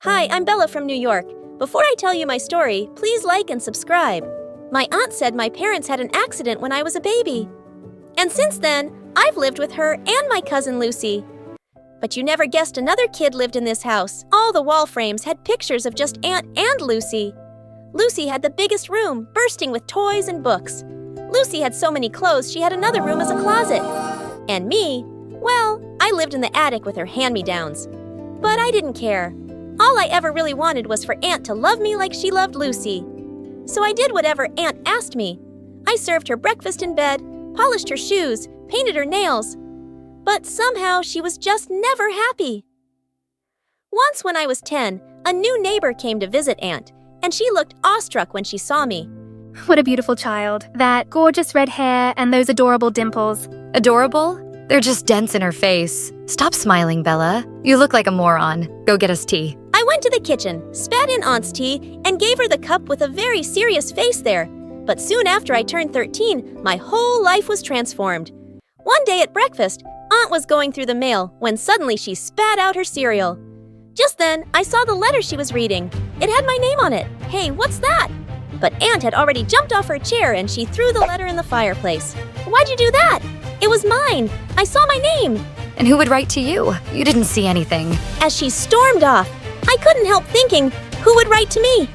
Hi, I'm Bella from New York. Before I tell you my story, please like and subscribe. My aunt said my parents had an accident when I was a baby. And since then, I've lived with her and my cousin Lucy. But you never guessed another kid lived in this house. All the wall frames had pictures of just Aunt and Lucy. Lucy had the biggest room, bursting with toys and books. Lucy had so many clothes she had another room as a closet. And me, well, I lived in the attic with her hand-me-downs. But I didn't care. All I ever really wanted was for Aunt to love me like she loved Lucy. So I did whatever Aunt asked me. I served her breakfast in bed, polished her shoes, painted her nails. But somehow she was just never happy. Once when I was 10, a new neighbor came to visit Aunt, and she looked awestruck when she saw me. What a beautiful child. That gorgeous red hair and those adorable dimples. Adorable? They're just dents in her face. Stop smiling, Bella. You look like a moron. Go get us tea. I went to the kitchen, spat in Aunt's tea, and gave her the cup with a very serious face there. But soon after I turned 13, my whole life was transformed. One day at breakfast, Aunt was going through the mail when suddenly she spat out her cereal. Just then, I saw the letter she was reading. It had my name on it. Hey, what's that? But Aunt had already jumped off her chair and she threw the letter in the fireplace. Why'd you do that? It was mine. I saw my name. And who would write to you? You didn't see anything. As she stormed off, I couldn't help thinking, who would write to me?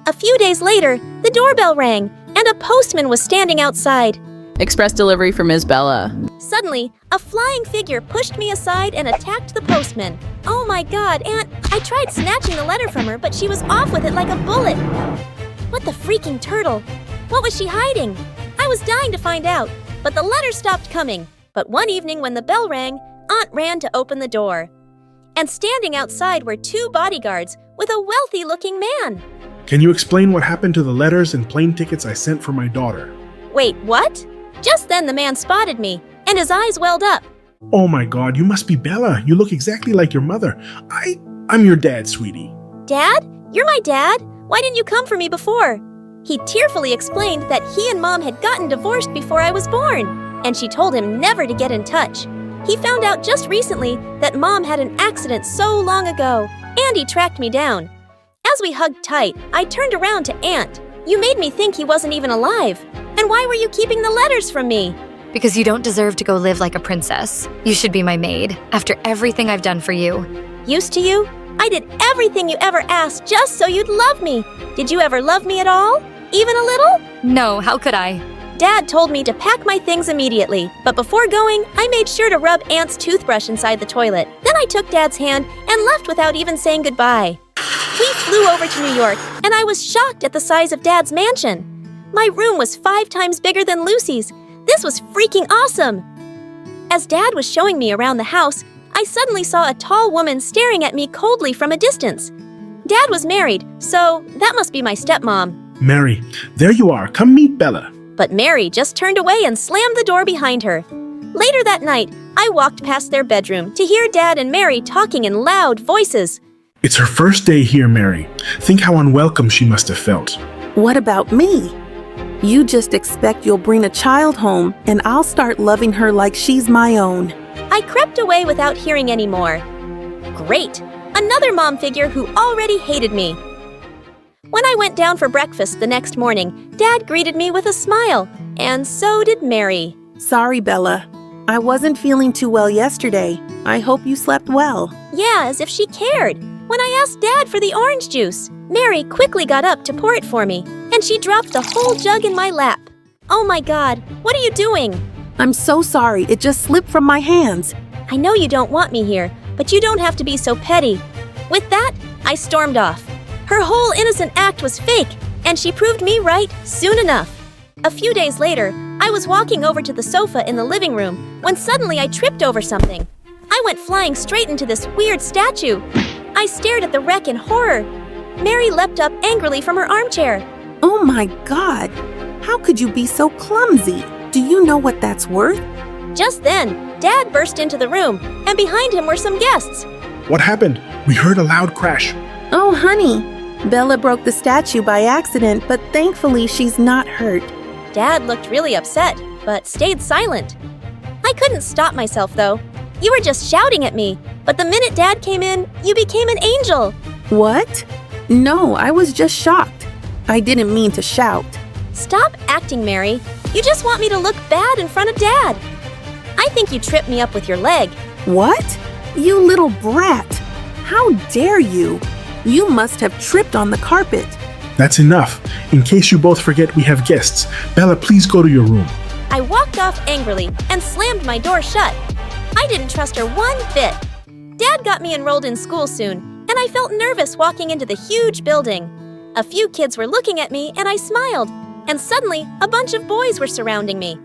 A few days later, the doorbell rang, and a postman was standing outside. Express delivery for Ms. Bella. Suddenly, a flying figure pushed me aside and attacked the postman. Oh my God, Aunt! I tried snatching the letter from her, but she was off with it like a bullet. What the freaking turtle? What was she hiding? I was dying to find out, but the letter stopped coming. But one evening when the bell rang, Aunt ran to open the door. And standing outside were two bodyguards with a wealthy-looking man. Can you explain what happened to the letters and plane tickets I sent for my daughter? Wait, what? Just then the man spotted me, and his eyes welled up. Oh my God, you must be Bella. You look exactly like your mother. I'm your dad, sweetie. Dad? You're my dad? Why didn't you come for me before? He tearfully explained that he and Mom had gotten divorced before I was born, and she told him never to get in touch. He found out just recently that Mom had an accident so long ago, and he tracked me down. As we hugged tight, I turned around to Aunt. You made me think he wasn't even alive. And why were you keeping the letters from me? Because you don't deserve to go live like a princess. You should be my maid, after everything I've done for you. Used to you? I did everything you ever asked just so you'd love me. Did you ever love me at all? Even a little? No, how could I? Dad told me to pack my things immediately, but before going, I made sure to rub Aunt's toothbrush inside the toilet. Then I took Dad's hand and left without even saying goodbye. We flew over to New York, and I was shocked at the size of Dad's mansion. My room was 5 times bigger than Lucy's. This was freaking awesome. As Dad was showing me around the house, I suddenly saw a tall woman staring at me coldly from a distance. Dad was married, so that must be my stepmom. Mary, there you are. Come meet Bella. But Mary just turned away and slammed the door behind her. Later that night, I walked past their bedroom to hear Dad and Mary talking in loud voices. It's her first day here, Mary. Think how unwelcome she must have felt. What about me? You just expect you'll bring a child home and I'll start loving her like she's my own. I crept away without hearing any more. Great! Another mom figure who already hated me. When I went down for breakfast the next morning, Dad greeted me with a smile, and so did Mary. Sorry, Bella. I wasn't feeling too well yesterday. I hope you slept well. Yeah, as if she cared. When I asked Dad for the orange juice, Mary quickly got up to pour it for me, and she dropped the whole jug in my lap. Oh my God, what are you doing? I'm so sorry, it just slipped from my hands. I know you don't want me here, but you don't have to be so petty. With that, I stormed off. Her whole innocent act was fake, and she proved me right soon enough. A few days later, I was walking over to the sofa in the living room when suddenly I tripped over something. I went flying straight into this weird statue. I stared at the wreck in horror. Mary leapt up angrily from her armchair. Oh my God! How could you be so clumsy? Do you know what that's worth? Just then, Dad burst into the room, and behind him were some guests. What happened? We heard a loud crash. Oh, honey. Bella broke the statue by accident, but thankfully she's not hurt. Dad looked really upset, but stayed silent. I couldn't stop myself, though. You were just shouting at me, but the minute Dad came in, you became an angel. What? No, I was just shocked. I didn't mean to shout. Stop acting, Mary. You just want me to look bad in front of Dad. I think you tripped me up with your leg. What? You little brat. How dare you? You must have tripped on the carpet. That's enough. In case you both forget we have guests, Bella, please go to your room. I walked off angrily and slammed my door shut. I didn't trust her one bit. Dad got me enrolled in school soon, and I felt nervous walking into the huge building. A few kids were looking at me, and I smiled. And suddenly, a bunch of boys were surrounding me.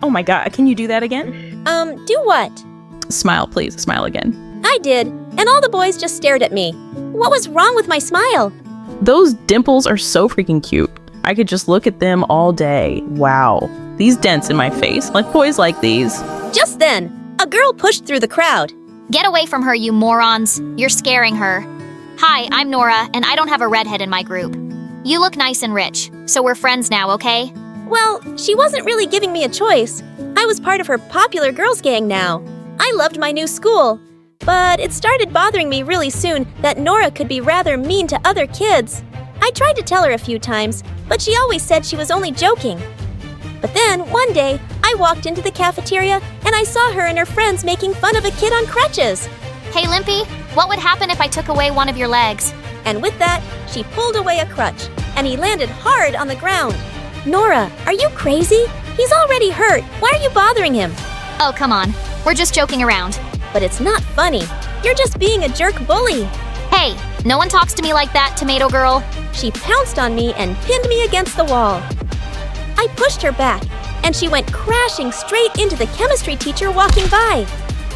Oh my god, can you do that again? Do what? Smile, please. Smile again. I did, and all the boys just stared at me. What was wrong with my smile? Those dimples are so freaking cute. I could just look at them all day. Wow. These dents in my face, like boys like these. Just then, a girl pushed through the crowd. Get away from her, you morons. You're scaring her. Hi, I'm Nora, and I don't have a redhead in my group. You look nice and rich, so we're friends now, okay? Well, she wasn't really giving me a choice. I was part of her popular girls gang now. I loved my new school. But it started bothering me really soon that Nora could be rather mean to other kids. I tried to tell her a few times, but she always said she was only joking. But then, one day, I walked into the cafeteria and I saw her and her friends making fun of a kid on crutches. Hey, Limpy, what would happen if I took away one of your legs? And with that, she pulled away a crutch, and he landed hard on the ground. Nora, are you crazy? He's already hurt. Why are you bothering him? Oh, come on. We're just joking around. But it's not funny. You're just being a jerk bully. Hey, no one talks to me like that, Tomato Girl. She pounced on me and pinned me against the wall. I pushed her back, and she went crashing straight into the chemistry teacher walking by.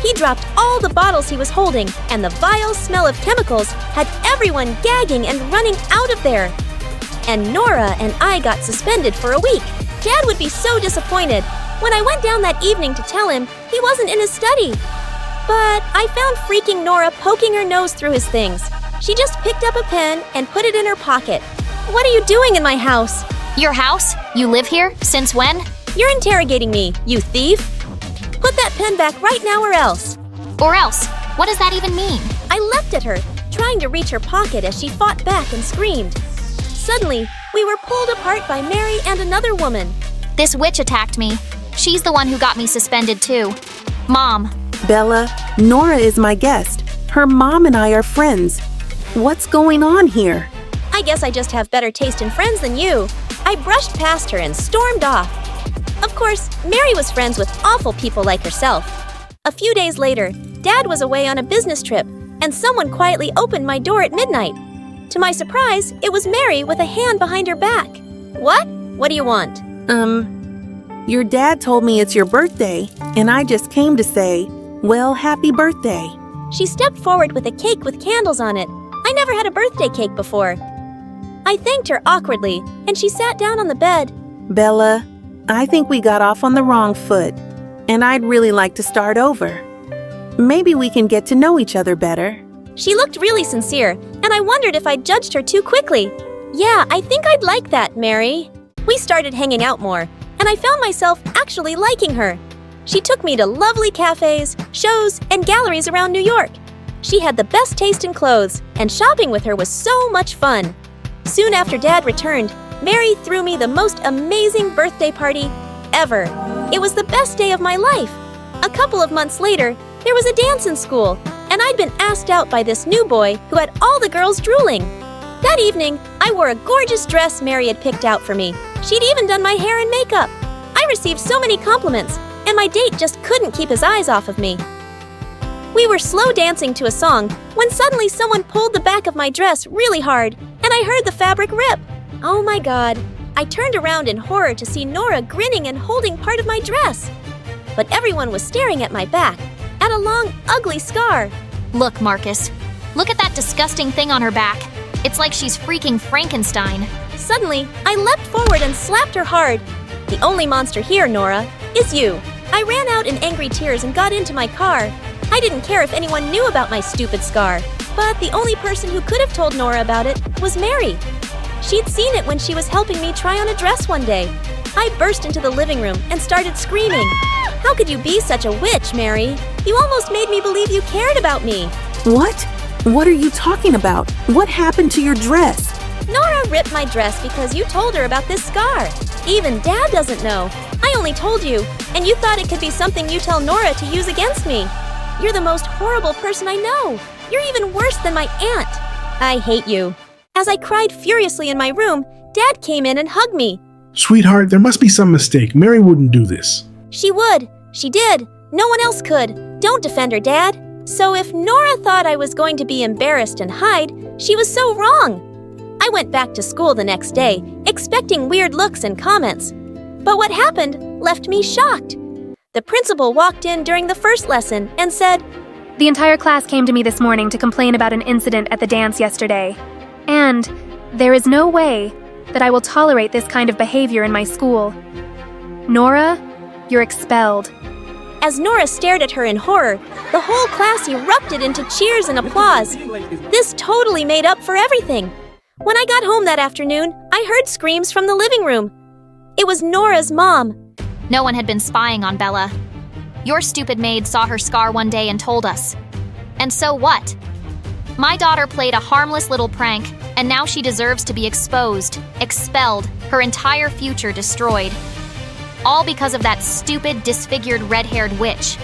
He dropped all the bottles he was holding, and the vile smell of chemicals had everyone gagging and running out of there. And Nora and I got suspended for a week. Dad would be so disappointed. When I went down that evening to tell him, he wasn't in his study. But I found freaking Nora poking her nose through his things. She just picked up a pen and put it in her pocket. What are you doing in my house? Your house? You live here? Since when? You're interrogating me, you thief. Put that pen back right now or else. Or else? What does that even mean? I leapt at her, trying to reach her pocket as she fought back and screamed. Suddenly, we were pulled apart by Mary and another woman. This witch attacked me. She's the one who got me suspended too. Mom. Bella, Nora is my guest. Her mom and I are friends. What's going on here? I guess I just have better taste in friends than you. I brushed past her and stormed off. Of course, Mary was friends with awful people like herself. A few days later, Dad was away on a business trip, and someone quietly opened my door at midnight. To my surprise, it was Mary with a hand behind her back. What? What do you want? Your dad told me it's your birthday, and I just came to say, well, happy birthday. She stepped forward with a cake with candles on it. I never had a birthday cake before. I thanked her awkwardly, and she sat down on the bed. Bella, I think we got off on the wrong foot, and I'd really like to start over. Maybe we can get to know each other better. She looked really sincere, and I wondered if I'd judged her too quickly. Yeah, I think I'd like that, Mary. We started hanging out more, and I found myself actually liking her. She took me to lovely cafes, shows, and galleries around New York. She had the best taste in clothes, and shopping with her was so much fun. Soon after Dad returned, Mary threw me the most amazing birthday party ever. It was the best day of my life. A couple of months later, there was a dance in school, and I'd been asked out by this new boy who had all the girls drooling. That evening, I wore a gorgeous dress Mary had picked out for me. She'd even done my hair and makeup. I received so many compliments, and my date just couldn't keep his eyes off of me. We were slow dancing to a song when suddenly someone pulled the back of my dress really hard, and I heard the fabric rip. Oh my God. I turned around in horror to see Nora grinning and holding part of my dress. But everyone was staring at my back, at a long, ugly scar. Look, Marcus. Look at that disgusting thing on her back. It's like she's freaking Frankenstein. Suddenly, I leapt forward and slapped her hard. The only monster here, Nora, is you. I ran out in angry tears and got into my car. I didn't care if anyone knew about my stupid scar, but the only person who could have told Nora about it was Mary. She'd seen it when she was helping me try on a dress one day. I burst into the living room and started screaming. How could you be such a witch, Mary? You almost made me believe you cared about me. What? What are you talking about? What happened to your dress? Nora ripped my dress because you told her about this scar. Even Dad doesn't know. I only told you, and you thought it could be something you tell Nora to use against me. You're the most horrible person I know. You're even worse than my aunt. I hate you. As I cried furiously in my room, Dad came in and hugged me. Sweetheart, there must be some mistake. Mary wouldn't do this. She would. She did. No one else could. Don't defend her, Dad. So if Nora thought I was going to be embarrassed and hide, she was so wrong. I went back to school the next day, expecting weird looks and comments. But what happened left me shocked. The principal walked in during the first lesson and said, The entire class came to me this morning to complain about an incident at the dance yesterday. And there is no way that I will tolerate this kind of behavior in my school. Nora, you're expelled. As Nora stared at her in horror, the whole class erupted into cheers and applause. This totally made up for everything. When I got home that afternoon, I heard screams from the living room. It was Nora's mom. No one had been spying on Bella. Your stupid maid saw her scar one day and told us. And so what? My daughter played a harmless little prank, and now she deserves to be exposed, expelled, her entire future destroyed. All because of that stupid, disfigured, red-haired witch.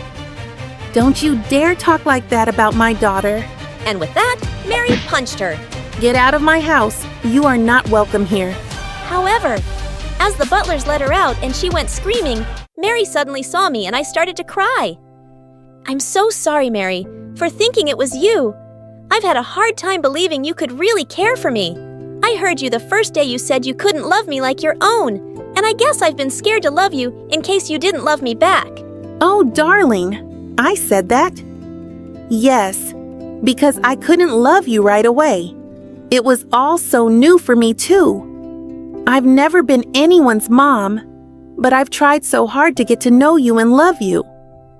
Don't you dare talk like that about my daughter. And with that, Mary punched her. Get out of my house. You are not welcome here. However, as the butlers let her out and she went screaming, Mary suddenly saw me and I started to cry. I'm so sorry, Mary, for thinking it was you. I've had a hard time believing you could really care for me. I heard you the first day you said you couldn't love me like your own, and I guess I've been scared to love you in case you didn't love me back. Oh, darling, I said that? Yes, because I couldn't love you right away. It was all so new for me, too. I've never been anyone's mom, but I've tried so hard to get to know you and love you.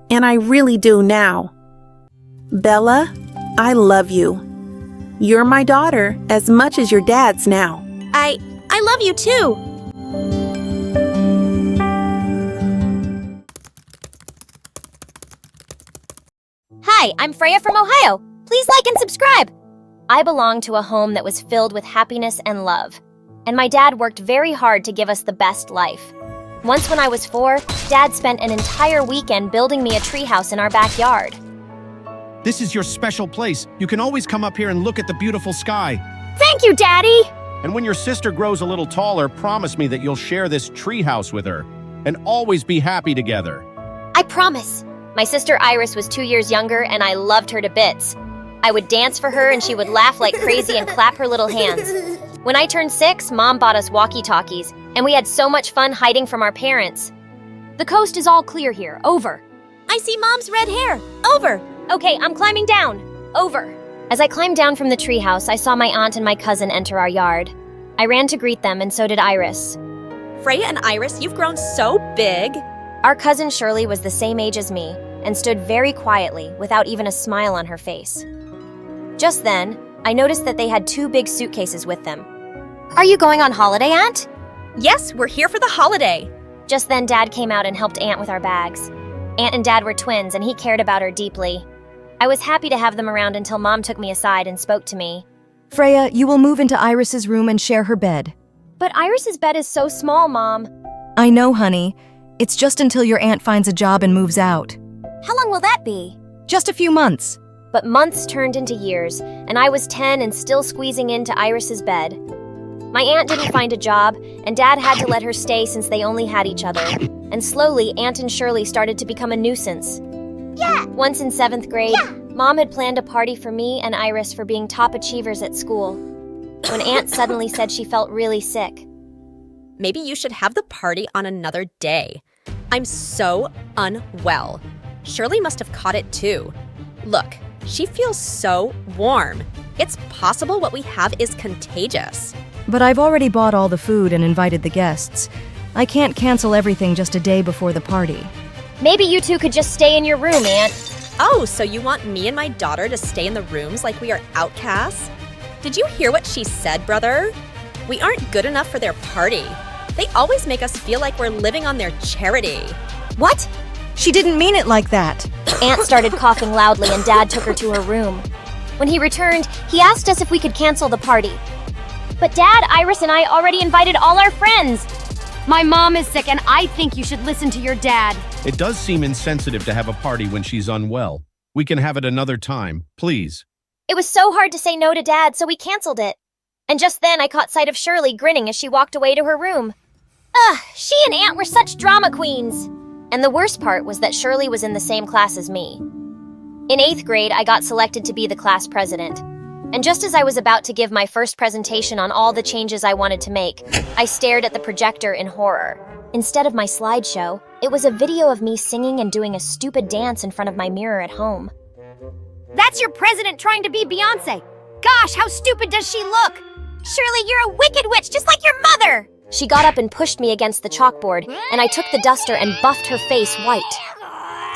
And I really do now. Bella, I love you. You're my daughter as much as your dad's now. I love you too. Hi, I'm Freya from Ohio. Please like and subscribe. I belong to a home that was filled with happiness and love. And my dad worked very hard to give us the best life. Once when I was 4, Dad spent an entire weekend building me a treehouse in our backyard. This is your special place. You can always come up here and look at the beautiful sky. Thank you, Daddy! And when your sister grows a little taller, promise me that you'll share this treehouse with her and always be happy together. I promise. My sister Iris was 2 years younger and I loved her to bits. I would dance for her and she would laugh like crazy and clap her little hands. When I turned 6, Mom bought us walkie-talkies, and we had so much fun hiding from our parents. The coast is all clear here. Over. I see Mom's red hair. Over. Okay, I'm climbing down. Over. As I climbed down from the treehouse, I saw my aunt and my cousin enter our yard. I ran to greet them, and so did Iris. Freya and Iris, you've grown so big. Our cousin Shirley was the same age as me, and stood very quietly, without even a smile on her face. Just then, I noticed that they had 2 big suitcases with them. Are you going on holiday, Aunt? Yes, we're here for the holiday. Just then, Dad came out and helped Aunt with our bags. Aunt and Dad were twins, and he cared about her deeply. I was happy to have them around until Mom took me aside and spoke to me. Freya, you will move into Iris's room and share her bed. But Iris's bed is so small, Mom. I know, honey. It's just until your aunt finds a job and moves out. How long will that be? Just a few months. But months turned into years, and I was 10 and still squeezing into Iris's bed. My aunt didn't find a job, and Dad had to let her stay since they only had each other. And slowly, Aunt and Shirley started to become a nuisance. Yeah. Once in 7th grade, Mom had planned a party for me and Iris for being top achievers at school. When Aunt suddenly said she felt really sick. Maybe you should have the party on another day. I'm so unwell. Shirley must have caught it too. Look, she feels so warm. It's possible what we have is contagious. But I've already bought all the food and invited the guests. I can't cancel everything just a day before the party. Maybe you two could just stay in your room, Aunt. Oh, so you want me and my daughter to stay in the rooms like we are outcasts? Did you hear what she said, brother? We aren't good enough for their party. They always make us feel like we're living on their charity. What? She didn't mean it like that. Aunt started coughing loudly and Dad took her to her room. When he returned, he asked us if we could cancel the party. But Dad, Iris, and I already invited all our friends. My mom is sick and I think you should listen to your dad. It does seem insensitive to have a party when she's unwell. We can have it another time, please. It was so hard to say no to Dad, so we canceled it. And just then I caught sight of Shirley grinning as she walked away to her room. She and Aunt were such drama queens. And the worst part was that Shirley was in the same class as me. In 8th grade, I got selected to be the class president. And just as I was about to give my first presentation on all the changes I wanted to make, I stared at the projector in horror. Instead of my slideshow, it was a video of me singing and doing a stupid dance in front of my mirror at home. That's your president trying to be Beyonce. Gosh, how stupid does she look? Shirley, you're a wicked witch, just like your mother! She got up and pushed me against the chalkboard, and I took the duster and buffed her face white.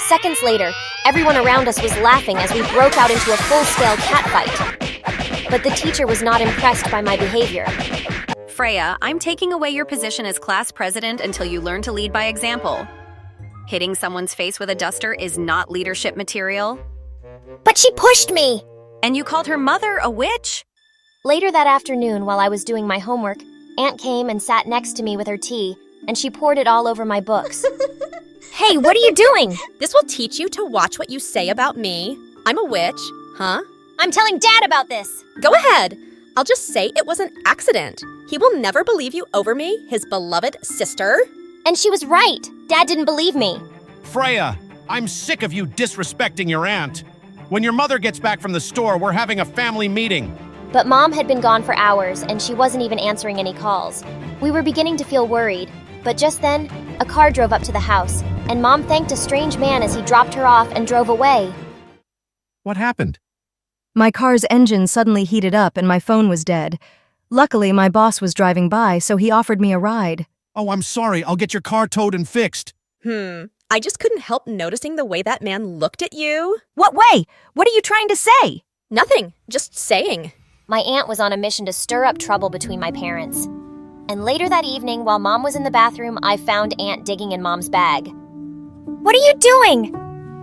Seconds later, everyone around us was laughing as we broke out into a full-scale catfight. But the teacher was not impressed by my behavior. Freya, I'm taking away your position as class president until you learn to lead by example. Hitting someone's face with a duster is not leadership material. But she pushed me! And you called her mother a witch? Later that afternoon, while I was doing my homework, Aunt came and sat next to me with her tea, and she poured it all over my books. Hey, what are you doing? This will teach you to watch what you say about me. I'm a witch, huh? I'm telling Dad about this. Go ahead. I'll just say it was an accident. He will never believe you over me, his beloved sister. And she was right. Dad didn't believe me. Freya, I'm sick of you disrespecting your aunt. When your mother gets back from the store, we're having a family meeting. But Mom had been gone for hours, and she wasn't even answering any calls. We were beginning to feel worried, but just then, a car drove up to the house, and Mom thanked a strange man as he dropped her off and drove away. What happened? My car's engine suddenly heated up and my phone was dead. Luckily, my boss was driving by, so he offered me a ride. Oh, I'm sorry. I'll get your car towed and fixed. I just couldn't help noticing the way that man looked at you. What way? What are you trying to say? Nothing, just saying. My aunt was on a mission to stir up trouble between my parents. And later that evening, while Mom was in the bathroom, I found Aunt digging in Mom's bag. What are you doing?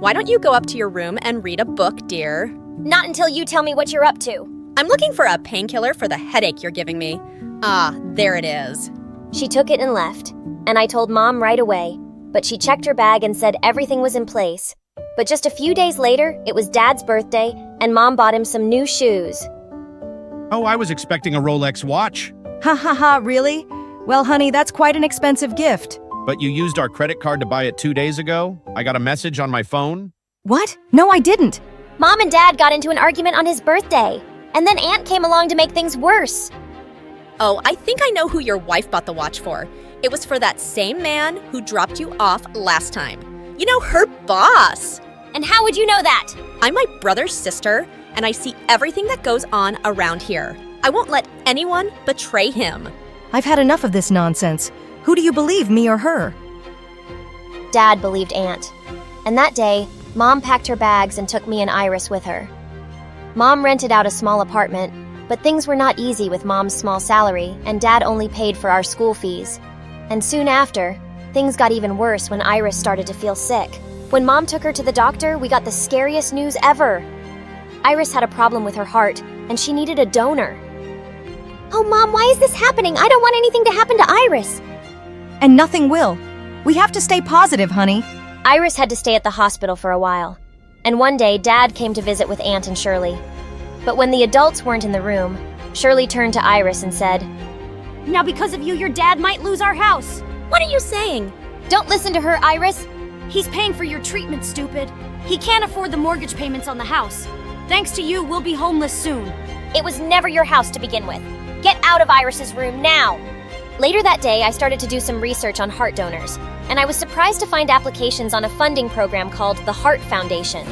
Why don't you go up to your room and read a book, dear? Not until you tell me what you're up to. I'm looking for a painkiller for the headache you're giving me. Ah, there it is. She took it and left, and I told Mom right away, but she checked her bag and said everything was in place. But just a few days later, it was Dad's birthday, and Mom bought him some new shoes. Oh, I was expecting a Rolex watch. Ha ha ha, really? Well, honey, that's quite an expensive gift. But you used our credit card to buy it 2 days ago? I got a message on my phone? What? No, I didn't. Mom and Dad got into an argument on his birthday, and then Aunt came along to make things worse. Oh, I think I know who your wife bought the watch for. It was for that same man who dropped you off last time. You know, her boss. And how would you know that? I'm my brother's sister, and I see everything that goes on around here. I won't let anyone betray him. I've had enough of this nonsense. Who do you believe, me or her? Dad believed Aunt. And that day, Mom packed her bags and took me and Iris with her. Mom rented out a small apartment, but things were not easy with Mom's small salary, and Dad only paid for our school fees. And soon after, things got even worse when Iris started to feel sick. When Mom took her to the doctor, we got the scariest news ever. Iris had a problem with her heart, and she needed a donor. Oh, Mom, why is this happening? I don't want anything to happen to Iris. And nothing will. We have to stay positive, honey. Iris had to stay at the hospital for a while. And one day, Dad came to visit with Aunt and Shirley. But when the adults weren't in the room, Shirley turned to Iris and said, Now because of you, your dad might lose our house. What are you saying? Don't listen to her, Iris. He's paying for your treatment, stupid. He can't afford the mortgage payments on the house. Thanks to you, we'll be homeless soon. It was never your house to begin with. Get out of Iris's room now. Later that day, I started to do some research on heart donors, and I was surprised to find applications on a funding program called the Heart Foundation.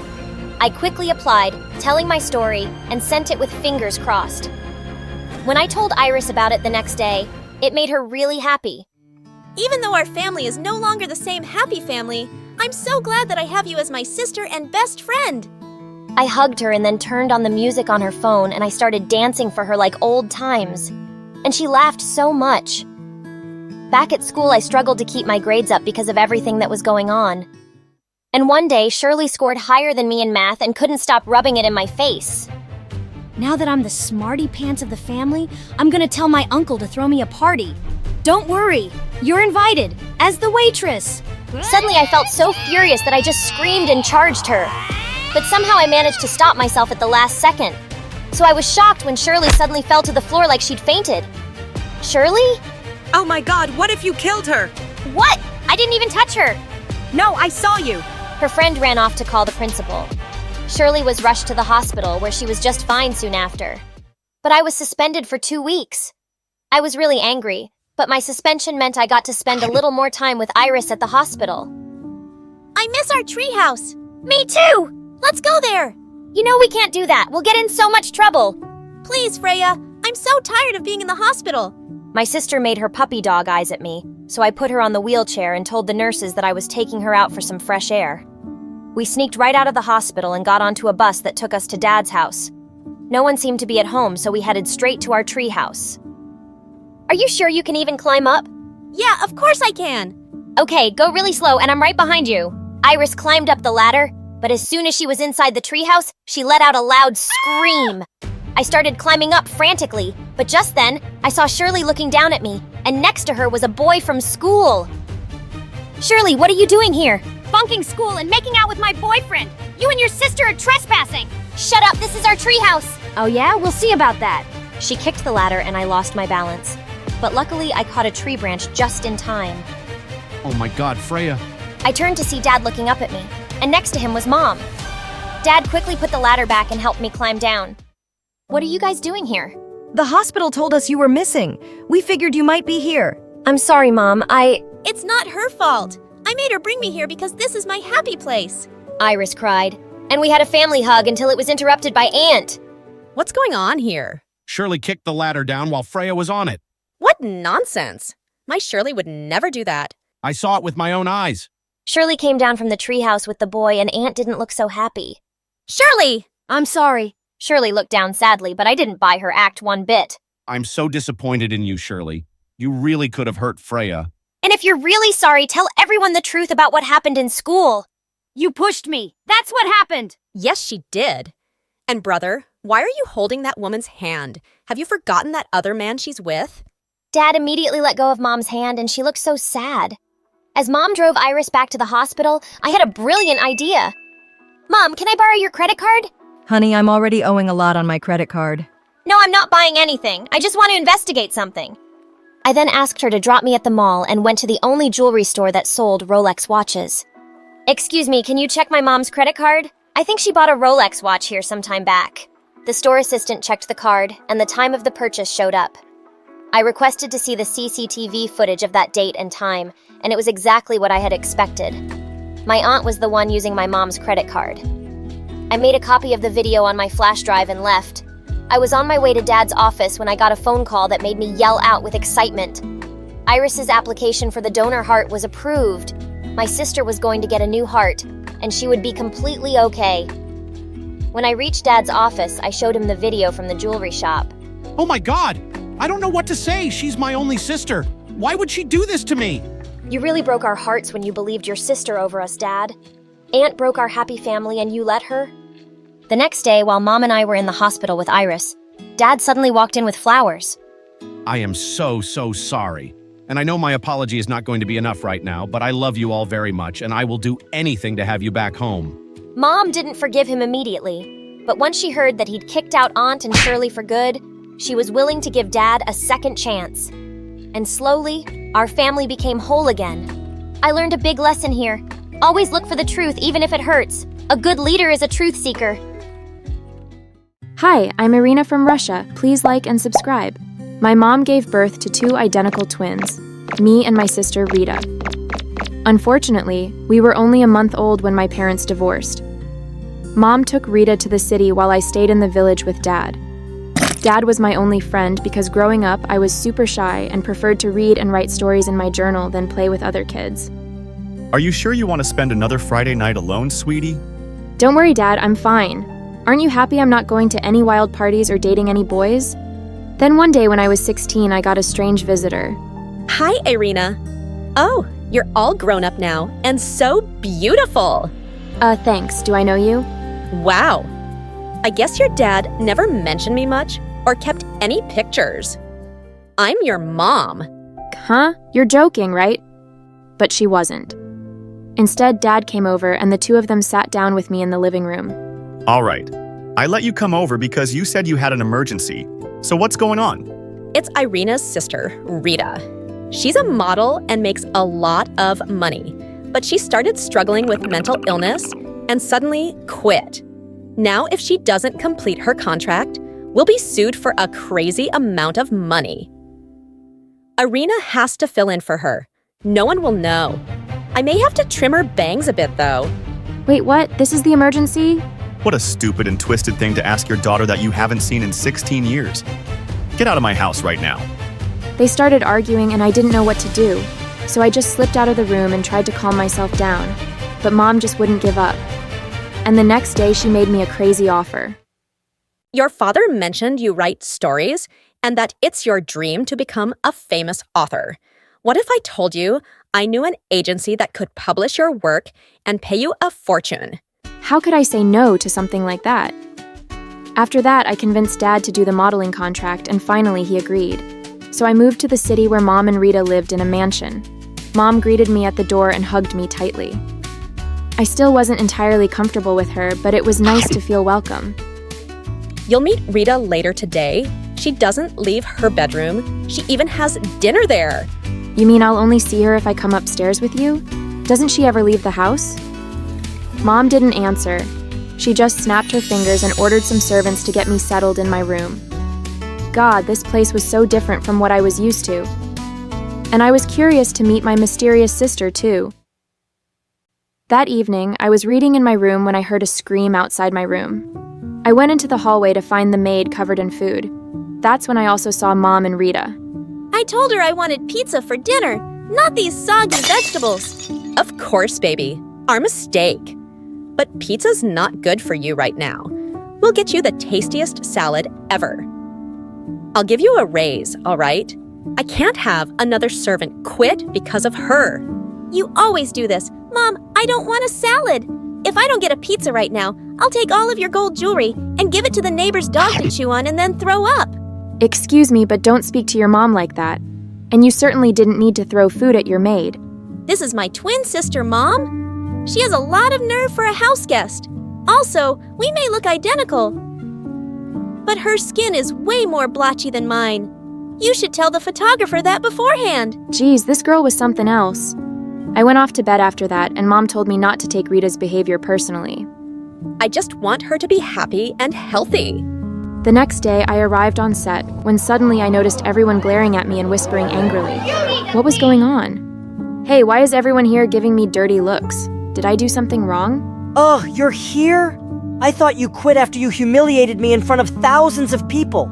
I quickly applied, telling my story, and sent it with fingers crossed. When I told Iris about it the next day, it made her really happy. Even though our family is no longer the same happy family, I'm so glad that I have you as my sister and best friend. I hugged her and then turned on the music on her phone, and I started dancing for her like old times. And she laughed so much. Back at school, I struggled to keep my grades up because of everything that was going on. And one day, Shirley scored higher than me in math and couldn't stop rubbing it in my face. Now that I'm the smarty pants of the family, I'm gonna tell my uncle to throw me a party. Don't worry, you're invited, as the waitress. Suddenly, I felt so furious that I just screamed and charged her. But somehow I managed to stop myself at the last second. So I was shocked when Shirley suddenly fell to the floor like she'd fainted. Shirley? Oh my God, what if you killed her? What? I didn't even touch her. No, I saw you. Her friend ran off to call the principal. Shirley was rushed to the hospital where she was just fine soon after. But I was suspended for 2 weeks. I was really angry, but my suspension meant I got to spend a little more time with Iris at the hospital. I miss our treehouse. Me too. Let's go there. You know we can't do that. We'll get in so much trouble. Please, Freya. I'm so tired of being in the hospital. My sister made her puppy dog eyes at me, so I put her on the wheelchair and told the nurses that I was taking her out for some fresh air. We sneaked right out of the hospital and got onto a bus that took us to Dad's house. No one seemed to be at home, so we headed straight to our treehouse. Are you sure you can even climb up? Yeah, of course I can. Okay, go really slow and I'm right behind you. Iris climbed up the ladder, but as soon as she was inside the treehouse, she let out a loud scream. I started climbing up frantically, but just then, I saw Shirley looking down at me, and next to her was a boy from school. Shirley, what are you doing here? Bunking school and making out with my boyfriend. You and your sister are trespassing. Shut up, this is our treehouse. Oh yeah? We'll see about that. She kicked the ladder and I lost my balance. But luckily, I caught a tree branch just in time. Oh my God, Freya. I turned to see Dad looking up at me, and next to him was Mom. Dad quickly put the ladder back and helped me climb down. What are you guys doing here? The hospital told us you were missing. We figured you might be here. I'm sorry, Mom. It's not her fault. I made her bring me here because this is my happy place. Iris cried. And we had a family hug until it was interrupted by Aunt. What's going on here? Shirley kicked the ladder down while Freya was on it. What nonsense! My Shirley would never do that. I saw it with my own eyes. Shirley came down from the treehouse with the boy, and Aunt didn't look so happy. Shirley! I'm sorry. Shirley looked down sadly, but I didn't buy her act one bit. I'm so disappointed in you, Shirley. You really could have hurt Freya. And if you're really sorry, tell everyone the truth about what happened in school. You pushed me. That's what happened. Yes, she did. And brother, why are you holding that woman's hand? Have you forgotten that other man she's with? Dad immediately let go of Mom's hand, and she looked so sad. As Mom drove Iris back to the hospital, I had a brilliant idea. Mom, can I borrow your credit card? Honey, I'm already owing a lot on my credit card. No, I'm not buying anything. I just want to investigate something. I then asked her to drop me at the mall and went to the only jewelry store that sold Rolex watches. Excuse me, can you check my mom's credit card? I think she bought a Rolex watch here some time back. The store assistant checked the card, and the time of the purchase showed up. I requested to see the CCTV footage of that date and time, and it was exactly what I had expected. My aunt was the one using my mom's credit card. I made a copy of the video on my flash drive and left. I was on my way to Dad's office when I got a phone call that made me yell out with excitement. Iris's application for the donor heart was approved. My sister was going to get a new heart, and she would be completely okay. When I reached Dad's office, I showed him the video from the jewelry shop. Oh my God! I don't know what to say. She's my only sister. Why would she do this to me? You really broke our hearts when you believed your sister over us, Dad. Aunt broke our happy family and you let her? The next day, while Mom and I were in the hospital with Iris, Dad suddenly walked in with flowers. I am so sorry. And I know my apology is not going to be enough right now, but I love you all very much, and I will do anything to have you back home. Mom didn't forgive him immediately, but once she heard that he'd kicked out Aunt and Shirley for good, she was willing to give Dad a second chance. And slowly, our family became whole again. I learned a big lesson here. Always look for the truth, even if it hurts. A good leader is a truth seeker. Hi, I'm Irina from Russia. Please like and subscribe. My mom gave birth to 2 identical twins, me and my sister Rita. Unfortunately, we were only a month old when my parents divorced. Mom took Rita to the city while I stayed in the village with Dad. Dad was my only friend because growing up I was super shy and preferred to read and write stories in my journal than play with other kids. Are you sure you want to spend another Friday night alone, sweetie? Don't worry, Dad, I'm fine. Aren't you happy I'm not going to any wild parties or dating any boys? Then one day when I was 16, I got a strange visitor. Hi, Irina. Oh, you're all grown up now and so beautiful. Thanks. Do I know you? Wow. I guess your dad never mentioned me much or kept any pictures. I'm your mom. Huh? You're joking, right? But she wasn't. Instead, Dad came over and the two of them sat down with me in the living room. All right. I let you come over because you said you had an emergency. So what's going on? It's Irina's sister, Rita. She's a model and makes a lot of money, but she started struggling with mental illness and suddenly quit. Now, if she doesn't complete her contract, we'll be sued for a crazy amount of money. Irina has to fill in for her. No one will know. I may have to trim her bangs a bit, though. Wait, what? This is the emergency? What a stupid and twisted thing to ask your daughter that you haven't seen in 16 years. Get out of my house right now. They started arguing and I didn't know what to do, so I just slipped out of the room and tried to calm myself down. But Mom just wouldn't give up. And the next day she made me a crazy offer. Your father mentioned you write stories and that it's your dream to become a famous author. What if I told you I knew an agency that could publish your work and pay you a fortune? How could I say no to something like that? After that, I convinced Dad to do the modeling contract and finally he agreed. So I moved to the city where Mom and Rita lived in a mansion. Mom greeted me at the door and hugged me tightly. I still wasn't entirely comfortable with her, but it was nice to feel welcome. You'll meet Rita later today. She doesn't leave her bedroom. She even has dinner there. You mean I'll only see her if I come upstairs with you? Doesn't she ever leave the house? Mom didn't answer. She just snapped her fingers and ordered some servants to get me settled in my room. God, this place was so different from what I was used to. And I was curious to meet my mysterious sister, too. That evening, I was reading in my room when I heard a scream outside my room. I went into the hallway to find the maid covered in food. That's when I also saw Mom and Rita. I told her I wanted pizza for dinner, not these soggy vegetables. Of course, baby. Our mistake. But pizza's not good for you right now. We'll get you the tastiest salad ever. I'll give you a raise, all right? I can't have another servant quit because of her. You always do this. Mom, I don't want a salad. If I don't get a pizza right now, I'll take all of your gold jewelry and give it to the neighbor's dog to chew on and then throw up. Excuse me, but don't speak to your mom like that. And you certainly didn't need to throw food at your maid. This is my twin sister, Mom. She has a lot of nerve for a house guest. Also, we may look identical, but her skin is way more blotchy than mine. You should tell the photographer that beforehand. Geez, this girl was something else. I went off to bed after that, and Mom told me not to take Rita's behavior personally. I just want her to be happy and healthy. The next day, I arrived on set, when suddenly I noticed everyone glaring at me and whispering angrily. What was going on? Hey, why is everyone here giving me dirty looks? Did I do something wrong? Ugh, you're here? I thought you quit after you humiliated me in front of thousands of people.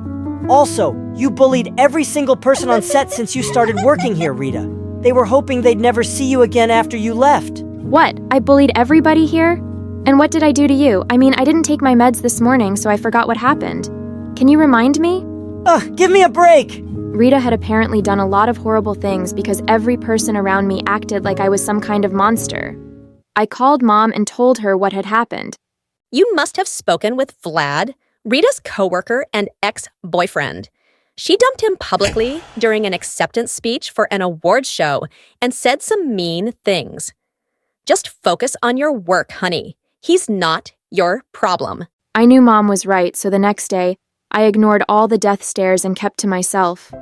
Also, you bullied every single person on set since you started working here, Rita. They were hoping they'd never see you again after you left. What? I bullied everybody here? And what did I do to you? I mean, I didn't take my meds this morning, so I forgot what happened. Can you remind me? Ugh, give me a break! Rita had apparently done a lot of horrible things because every person around me acted like I was some kind of monster. I called Mom and told her what had happened. You must have spoken with Vlad, Rita's coworker and ex-boyfriend. She dumped him publicly during an acceptance speech for an awards show and said some mean things. Just focus on your work, honey. He's not your problem. I knew Mom was right, so the next day, I ignored all the death stares and kept to myself.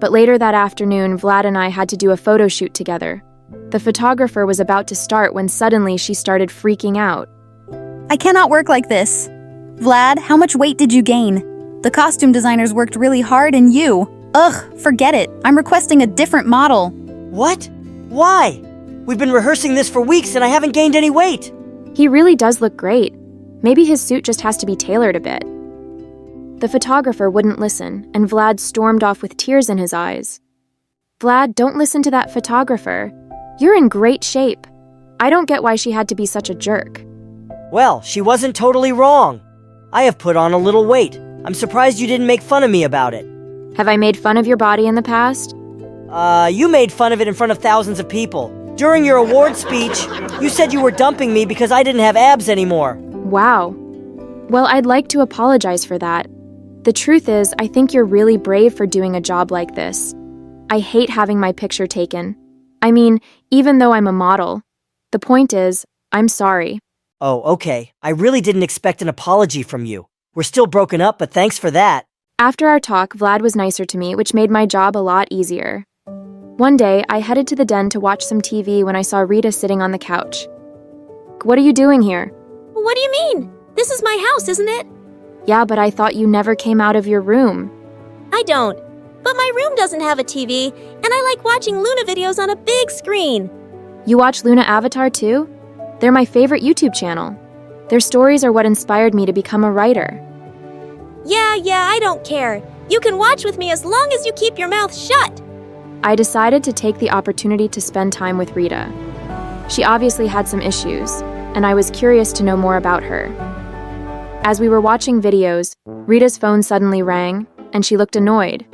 But later that afternoon, Vlad and I had to do a photo shoot together. The photographer was about to start when suddenly she started freaking out. I cannot work like this. Vlad, how much weight did you gain? The costume designers worked really hard and you. Ugh, forget it. I'm requesting a different model. What? Why? We've been rehearsing this for weeks and I haven't gained any weight. He really does look great. Maybe his suit just has to be tailored a bit. The photographer wouldn't listen, and Vlad stormed off with tears in his eyes. Vlad, don't listen to that photographer. You're in great shape. I don't get why she had to be such a jerk. Well, she wasn't totally wrong. I have put on a little weight. I'm surprised you didn't make fun of me about it. Have I made fun of your body in the past? You made fun of it in front of thousands of people. During your award speech, you said you were dumping me because I didn't have abs anymore. Wow. Well, I'd like to apologize for that. The truth is, I think you're really brave for doing a job like this. I hate having my picture taken. I mean, even though I'm a model. The point is, I'm sorry. Oh, okay. I really didn't expect an apology from you. We're still broken up, but thanks for that. After our talk, Vlad was nicer to me, which made my job a lot easier. One day, I headed to the den to watch some TV when I saw Rita sitting on the couch. What are you doing here? What do you mean? This is my house, isn't it? Yeah, but I thought you never came out of your room. I don't. But my room doesn't have a TV, and I like watching Luna videos on a big screen. You watch Luna Avatar too? They're my favorite YouTube channel. Their stories are what inspired me to become a writer. Yeah, I don't care. You can watch with me as long as you keep your mouth shut. I decided to take the opportunity to spend time with Rita. She obviously had some issues, and I was curious to know more about her. As we were watching videos, Rita's phone suddenly rang, and she looked annoyed.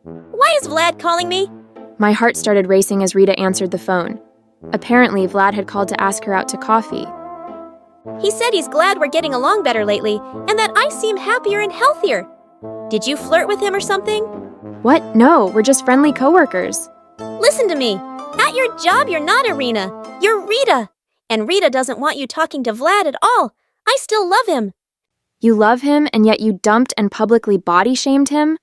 Why is Vlad calling me? My heart started racing as Rita answered the phone. Apparently, Vlad had called to ask her out to coffee. He said he's glad we're getting along better lately, and that I seem happier and healthier. Did you flirt with him or something? What? No, we're just friendly coworkers. Listen to me. At your job, you're not Irina. You're Rita. And Rita doesn't want you talking to Vlad at all. I still love him. You love him, and yet you dumped and publicly body-shamed him?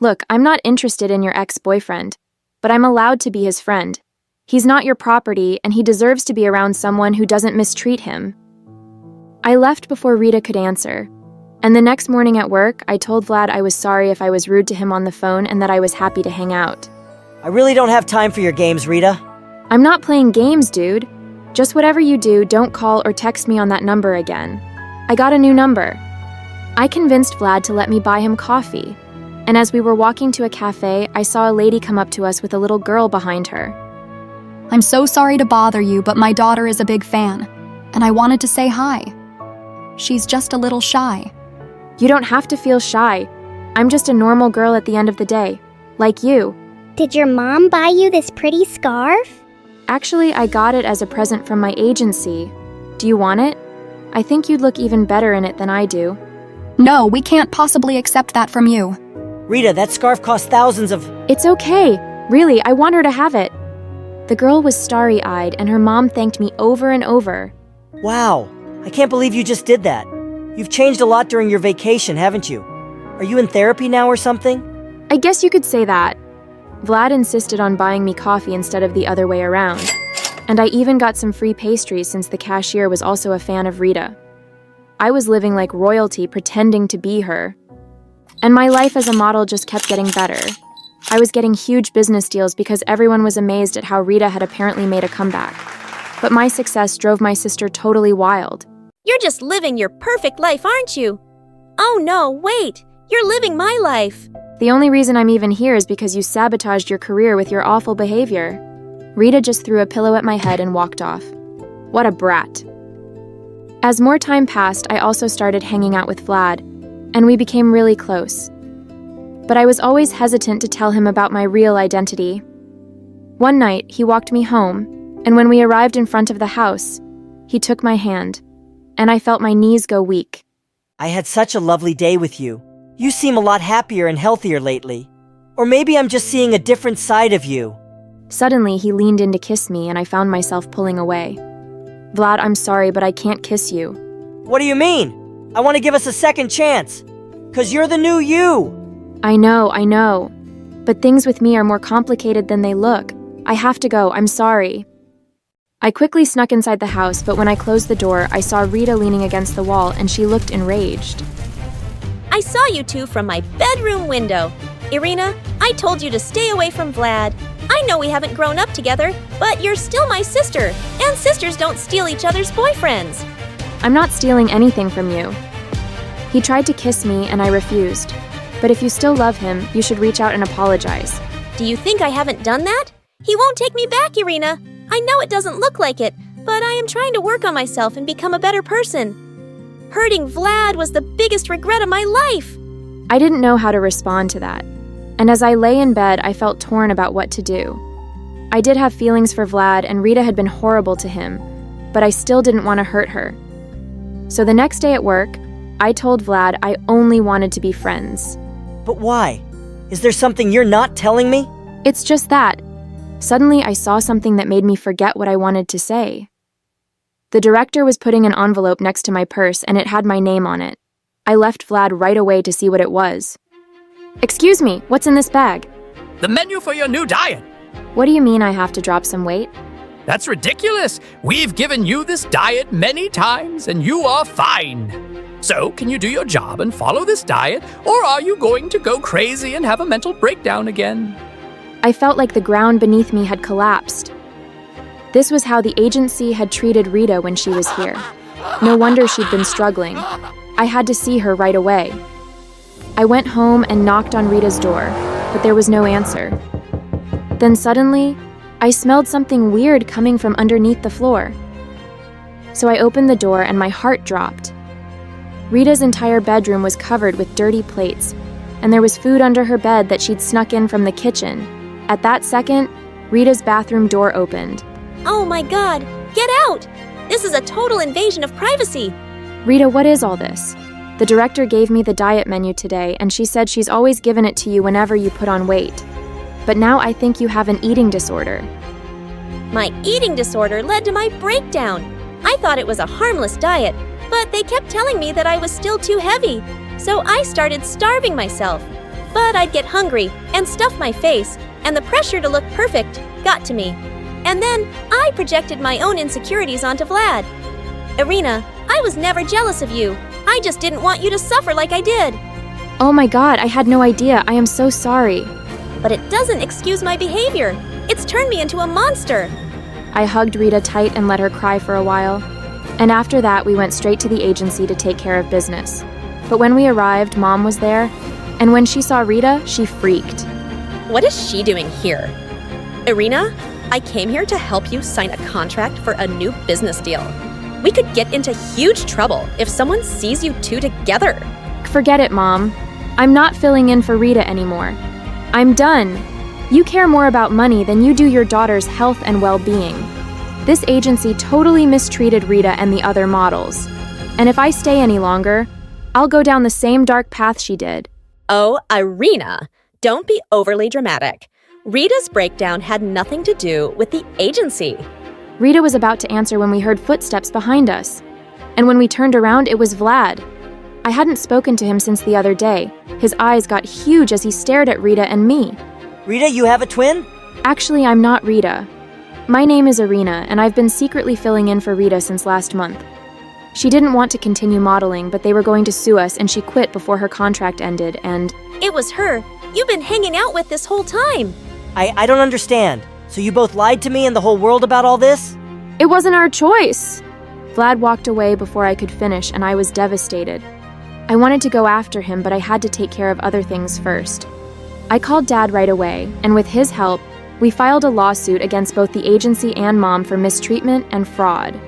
Look, I'm not interested in your ex-boyfriend, but I'm allowed to be his friend. He's not your property, and he deserves to be around someone who doesn't mistreat him. I left before Rita could answer, and the next morning at work, I told Vlad I was sorry if I was rude to him on the phone and that I was happy to hang out. I really don't have time for your games, Rita. I'm not playing games, dude. Just whatever you do, don't call or text me on that number again. I got a new number. I convinced Vlad to let me buy him coffee, and as we were walking to a cafe, I saw a lady come up to us with a little girl behind her. I'm so sorry to bother you, but my daughter is a big fan, and I wanted to say hi. She's just a little shy. You don't have to feel shy. I'm just a normal girl at the end of the day, like you. Did your mom buy you this pretty scarf? Actually, I got it as a present from my agency. Do you want it? I think you'd look even better in it than I do. No, we can't possibly accept that from you. Rita, that scarf cost thousands of... It's okay. Really, I want her to have it. The girl was starry-eyed, and her mom thanked me over and over. Wow, I can't believe you just did that. You've changed a lot during your vacation, haven't you? Are you in therapy now or something? I guess you could say that. Vlad insisted on buying me coffee instead of the other way around. And I even got some free pastries since the cashier was also a fan of Rita. I was living like royalty, pretending to be her. And my life as a model just kept getting better. I was getting huge business deals because everyone was amazed at how Rita had apparently made a comeback. But my success drove my sister totally wild. You're just living your perfect life, aren't you? Oh no, wait! You're living my life! The only reason I'm even here is because you sabotaged your career with your awful behavior. Rita just threw a pillow at my head and walked off. What a brat. As more time passed, I also started hanging out with Vlad, and we became really close. But I was always hesitant to tell him about my real identity. One night, he walked me home, and when we arrived in front of the house, he took my hand, and I felt my knees go weak. I had such a lovely day with you. You seem a lot happier and healthier lately. Or maybe I'm just seeing a different side of you. Suddenly, he leaned in to kiss me, and I found myself pulling away. Vlad, I'm sorry, but I can't kiss you. What do you mean? I want to give us a second chance. 'Cause you're the new you. I know. But things with me are more complicated than they look. I have to go, I'm sorry. I quickly snuck inside the house, but when I closed the door, I saw Rita leaning against the wall, and she looked enraged. I saw you two from my bedroom window. Irina, I told you to stay away from Vlad. I know we haven't grown up together, but you're still my sister, and sisters don't steal each other's boyfriends. I'm not stealing anything from you. He tried to kiss me, and I refused. But if you still love him, you should reach out and apologize. Do you think I haven't done that? He won't take me back, Irina. I know it doesn't look like it, but I am trying to work on myself and become a better person. Hurting Vlad was the biggest regret of my life. I didn't know how to respond to that. And as I lay in bed, I felt torn about what to do. I did have feelings for Vlad, and Rita had been horrible to him, but I still didn't want to hurt her. So the next day at work, I told Vlad I only wanted to be friends. But why? Is there something you're not telling me? It's just that. Suddenly, I saw something that made me forget what I wanted to say. The director was putting an envelope next to my purse, and it had my name on it. I left Vlad right away to see what it was. Excuse me, what's in this bag? The menu for your new diet. What do you mean I have to drop some weight? That's ridiculous. We've given you this diet many times, and you are fine. So, can you do your job and follow this diet, or are you going to go crazy and have a mental breakdown again? I felt like the ground beneath me had collapsed. This was how the agency had treated Rita when she was here. No wonder she'd been struggling. I had to see her right away. I went home and knocked on Rita's door, but there was no answer. Then suddenly, I smelled something weird coming from underneath the floor. So I opened the door and my heart dropped. Rita's entire bedroom was covered with dirty plates, and there was food under her bed that she'd snuck in from the kitchen. At that second, Rita's bathroom door opened. Oh my god, get out! This is a total invasion of privacy! Rita, what is all this? The director gave me the diet menu today, and she said she's always given it to you whenever you put on weight. But now I think you have an eating disorder. My eating disorder led to my breakdown. I thought it was a harmless diet, but they kept telling me that I was still too heavy. So I started starving myself. But I'd get hungry and stuff my face, and the pressure to look perfect got to me. And then I projected my own insecurities onto Vlad. Irina, I was never jealous of you. I just didn't want you to suffer like I did. Oh my god, I had no idea. I am so sorry. But it doesn't excuse my behavior. It's turned me into a monster. I hugged Rita tight and let her cry for a while. And after that, we went straight to the agency to take care of business. But when we arrived, Mom was there, and when she saw Rita, she freaked. What is she doing here? Irina, I came here to help you sign a contract for a new business deal. We could get into huge trouble if someone sees you two together. Forget it, Mom. I'm not filling in for Rita anymore. I'm done. You care more about money than you do your daughter's health and well-being. This agency totally mistreated Rita and the other models. And if I stay any longer, I'll go down the same dark path she did. Oh, Irina, don't be overly dramatic. Rita's breakdown had nothing to do with the agency. Rita was about to answer when we heard footsteps behind us. And when we turned around, it was Vlad. I hadn't spoken to him since the other day. His eyes got huge as he stared at Rita and me. Rita, you have a twin? Actually, I'm not Rita. My name is Irina, and I've been secretly filling in for Rita since last month. She didn't want to continue modeling, but they were going to sue us, and she quit before her contract ended, and... It was her you've been hanging out with this whole time. I don't understand. So you both lied to me and the whole world about all this? It wasn't our choice. Vlad walked away before I could finish, and I was devastated. I wanted to go after him, but I had to take care of other things first. I called Dad right away, and with his help, we filed a lawsuit against both the agency and Mom for mistreatment and fraud.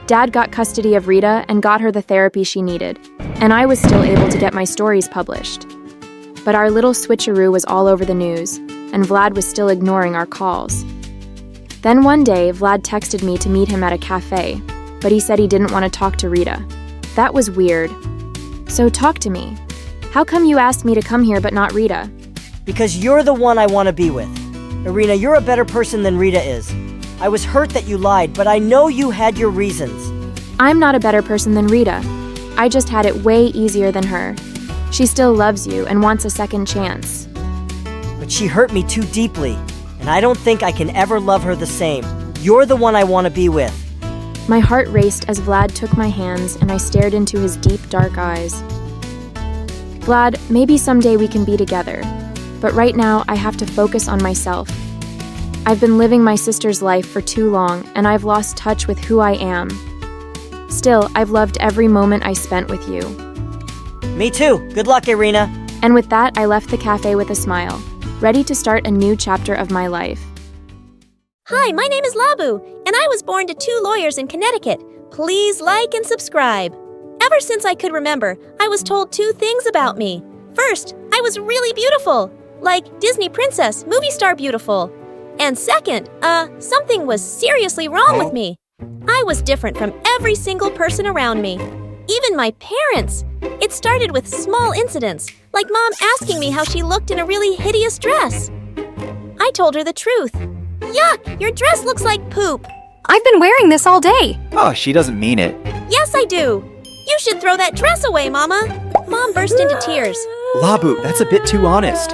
Dad got custody of Rita and got her the therapy she needed, and I was still able to get my stories published. But our little switcheroo was all over the news, and Vlad was still ignoring our calls. Then one day, Vlad texted me to meet him at a cafe, but he said he didn't want to talk to Rita. That was weird. So talk to me. How come you asked me to come here but not Rita? Because you're the one I want to be with. Irina, you're a better person than Rita is. I was hurt that you lied, but I know you had your reasons. I'm not a better person than Rita. I just had it way easier than her. She still loves you and wants a second chance. But she hurt me too deeply, and I don't think I can ever love her the same. You're the one I want to be with. My heart raced as Vlad took my hands and I stared into his deep, dark eyes. Vlad, maybe someday we can be together, but right now I have to focus on myself. I've been living my sister's life for too long, and I've lost touch with who I am. Still, I've loved every moment I spent with you. Me too. Good luck, Irina. And with that, I left the cafe with a smile, ready to start a new chapter of my life. Hi, my name is Labu, and I was born to 2 lawyers in Connecticut. Please like and subscribe. Ever since I could remember, I was told 2 things about me. First, I was really beautiful. like Disney princess, movie star beautiful. And second, something was seriously wrong with me. I was different from every single person around me. Even my parents. It started with small incidents, like Mom asking me how she looked in a really hideous dress. I told her the truth. Yuck, your dress looks like poop. I've been wearing this all day. Oh, she doesn't mean it. Yes, I do. You should throw that dress away, Mama. Mom burst into tears. Labu, that's a bit too honest.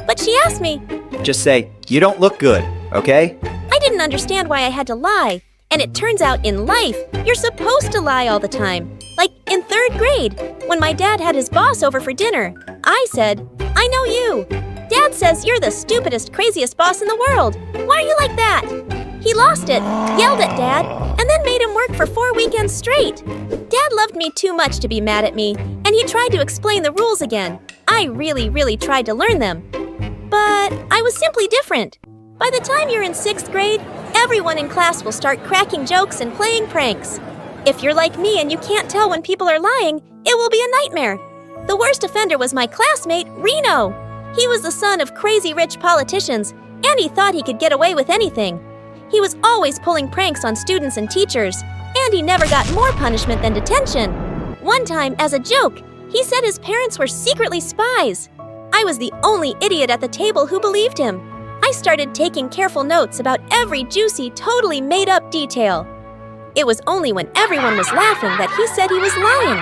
But she asked me. Just say, you don't look good, okay? I didn't understand why I had to lie. And it turns out in life, you're supposed to lie all the time. Like in 3rd grade, when my dad had his boss over for dinner. I said, I know you. Dad says you're the stupidest, craziest boss in the world. Why are you like that? He lost it, yelled at Dad, and then made him work for 4 weekends straight. Dad loved me too much to be mad at me, and he tried to explain the rules again. I really tried to learn them. But I was simply different. By the time you're in 6th grade, everyone in class will start cracking jokes and playing pranks. If you're like me and you can't tell when people are lying, it will be a nightmare. The worst offender was my classmate, Reno. He was the son of crazy rich politicians, and he thought he could get away with anything. He was always pulling pranks on students and teachers, and he never got more punishment than detention. One time, as a joke, he said his parents were secretly spies. I was the only idiot at the table who believed him. I started taking careful notes about every juicy, totally made-up detail. It was only when everyone was laughing that he said he was lying.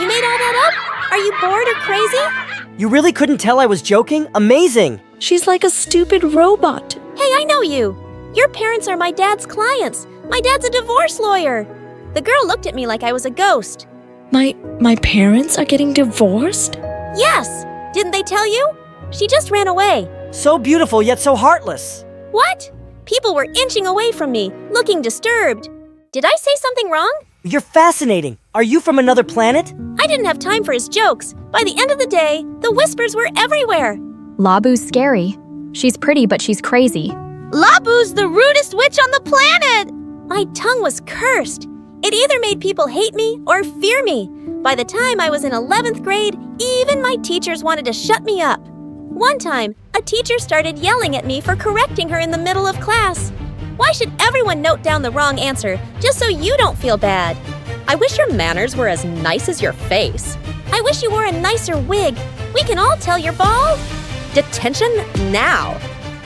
You made all that up? Are you bored or crazy? You really couldn't tell I was joking? Amazing! She's like a stupid robot. Hey, I know you. Your parents are my dad's clients. My dad's a divorce lawyer. The girl looked at me like I was a ghost. My parents are getting divorced? Yes! Didn't they tell you? She just ran away. So beautiful, yet so heartless. What? People were inching away from me, looking disturbed. Did I say something wrong? You're fascinating. Are you from another planet? I didn't have time for his jokes. By the end of the day, the whispers were everywhere. Labu's scary. She's pretty, but she's crazy. Labu's the rudest witch on the planet! My tongue was cursed. It either made people hate me or fear me. By the time I was in 11th grade, even my teachers wanted to shut me up. One time, a teacher started yelling at me for correcting her in the middle of class. Why should everyone note down the wrong answer just so you don't feel bad? I wish your manners were as nice as your face. I wish you wore a nicer wig. We can all tell you're bald. Detention now.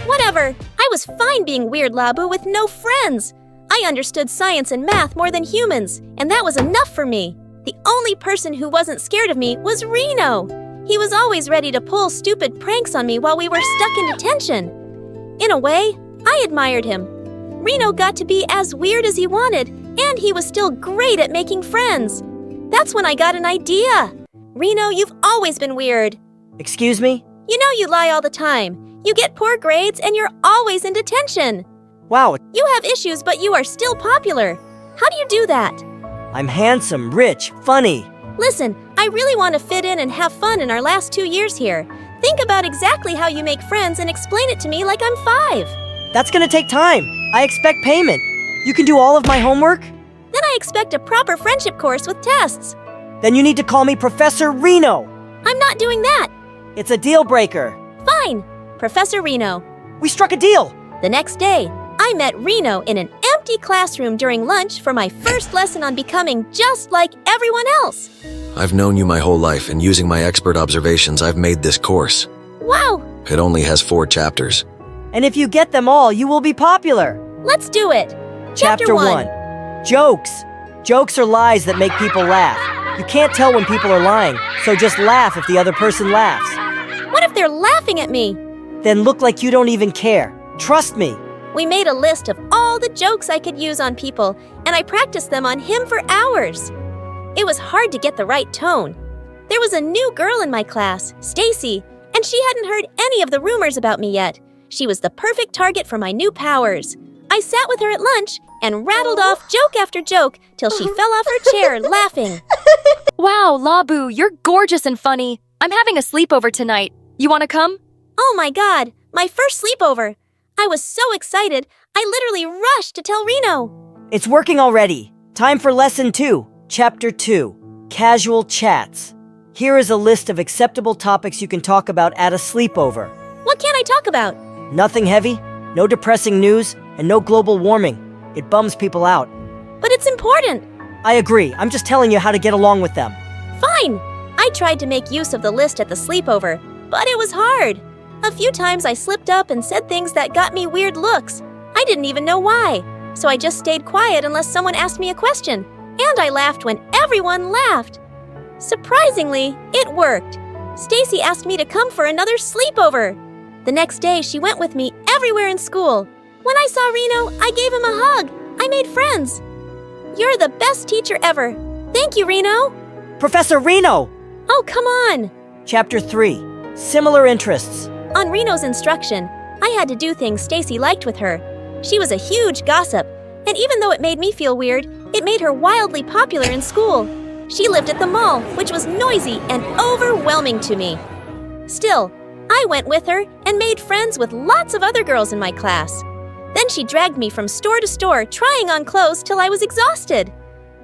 Whatever. I was fine being weird, Labu, with no friends. I understood science and math more than humans, and that was enough for me. The only person who wasn't scared of me was Reno. He was always ready to pull stupid pranks on me while we were stuck in detention. In a way, I admired him. Reno got to be as weird as he wanted, and he was still great at making friends. That's when I got an idea. Reno, you've always been weird. Excuse me? You know you lie all the time. You get poor grades and you're always in detention. Wow. You have issues, but you are still popular. How do you do that? I'm handsome, rich, funny. Listen, I really want to fit in and have fun in our last 2 years here. Think about exactly how you make friends and explain it to me like I'm 5. That's gonna take time. I expect payment. You can do all of my homework? Then I expect a proper friendship course with tests. Then you need to call me Professor Reno. I'm not doing that. It's a deal breaker. Fine, Professor Reno. We struck a deal. The next day, I met Reno in an empty classroom during lunch for my first lesson on becoming just like everyone else. I've known you my whole life, and using my expert observations, I've made this course. Wow. It only has 4 chapters. And if you get them all, you will be popular. Let's do it. Chapter 1. Jokes. Jokes are lies that make people laugh. You can't tell when people are lying, so just laugh if the other person laughs. What if they're laughing at me? Then look like you don't even care. Trust me. We made a list of all the jokes I could use on people, and I practiced them on him for hours. It was hard to get the right tone. There was a new girl in my class, Stacy, and she hadn't heard any of the rumors about me yet. She was the perfect target for my new powers. I sat with her at lunch and rattled off joke after joke till she fell off her chair laughing. Wow, Labu, you're gorgeous and funny. I'm having a sleepover tonight. You want to come? Oh my God, my first sleepover. I was so excited, I literally rushed to tell Reno. It's working already. Time for Lesson 2, Chapter 2, Casual Chats. Here is a list of acceptable topics you can talk about at a sleepover. What can't I talk about? Nothing heavy, no depressing news, and no global warming. It bums people out. But it's important. I agree. I'm just telling you how to get along with them. Fine. I tried to make use of the list at the sleepover, but it was hard. A few times I slipped up and said things that got me weird looks. I didn't even know why. So I just stayed quiet unless someone asked me a question. And I laughed when everyone laughed. Surprisingly, it worked. Stacy asked me to come for another sleepover. The next day, she went with me everywhere in school. When I saw Reno, I gave him a hug. I made friends. You're the best teacher ever. Thank you, Reno. Professor Reno! Oh, come on. Chapter 3. Similar interests. On Reno's instruction, I had to do things Stacy liked with her. She was a huge gossip, and even though it made me feel weird, it made her wildly popular in school. She lived at the mall, which was noisy and overwhelming to me. Still, I went with her and made friends with lots of other girls in my class. Then she dragged me from store to store trying on clothes till I was exhausted.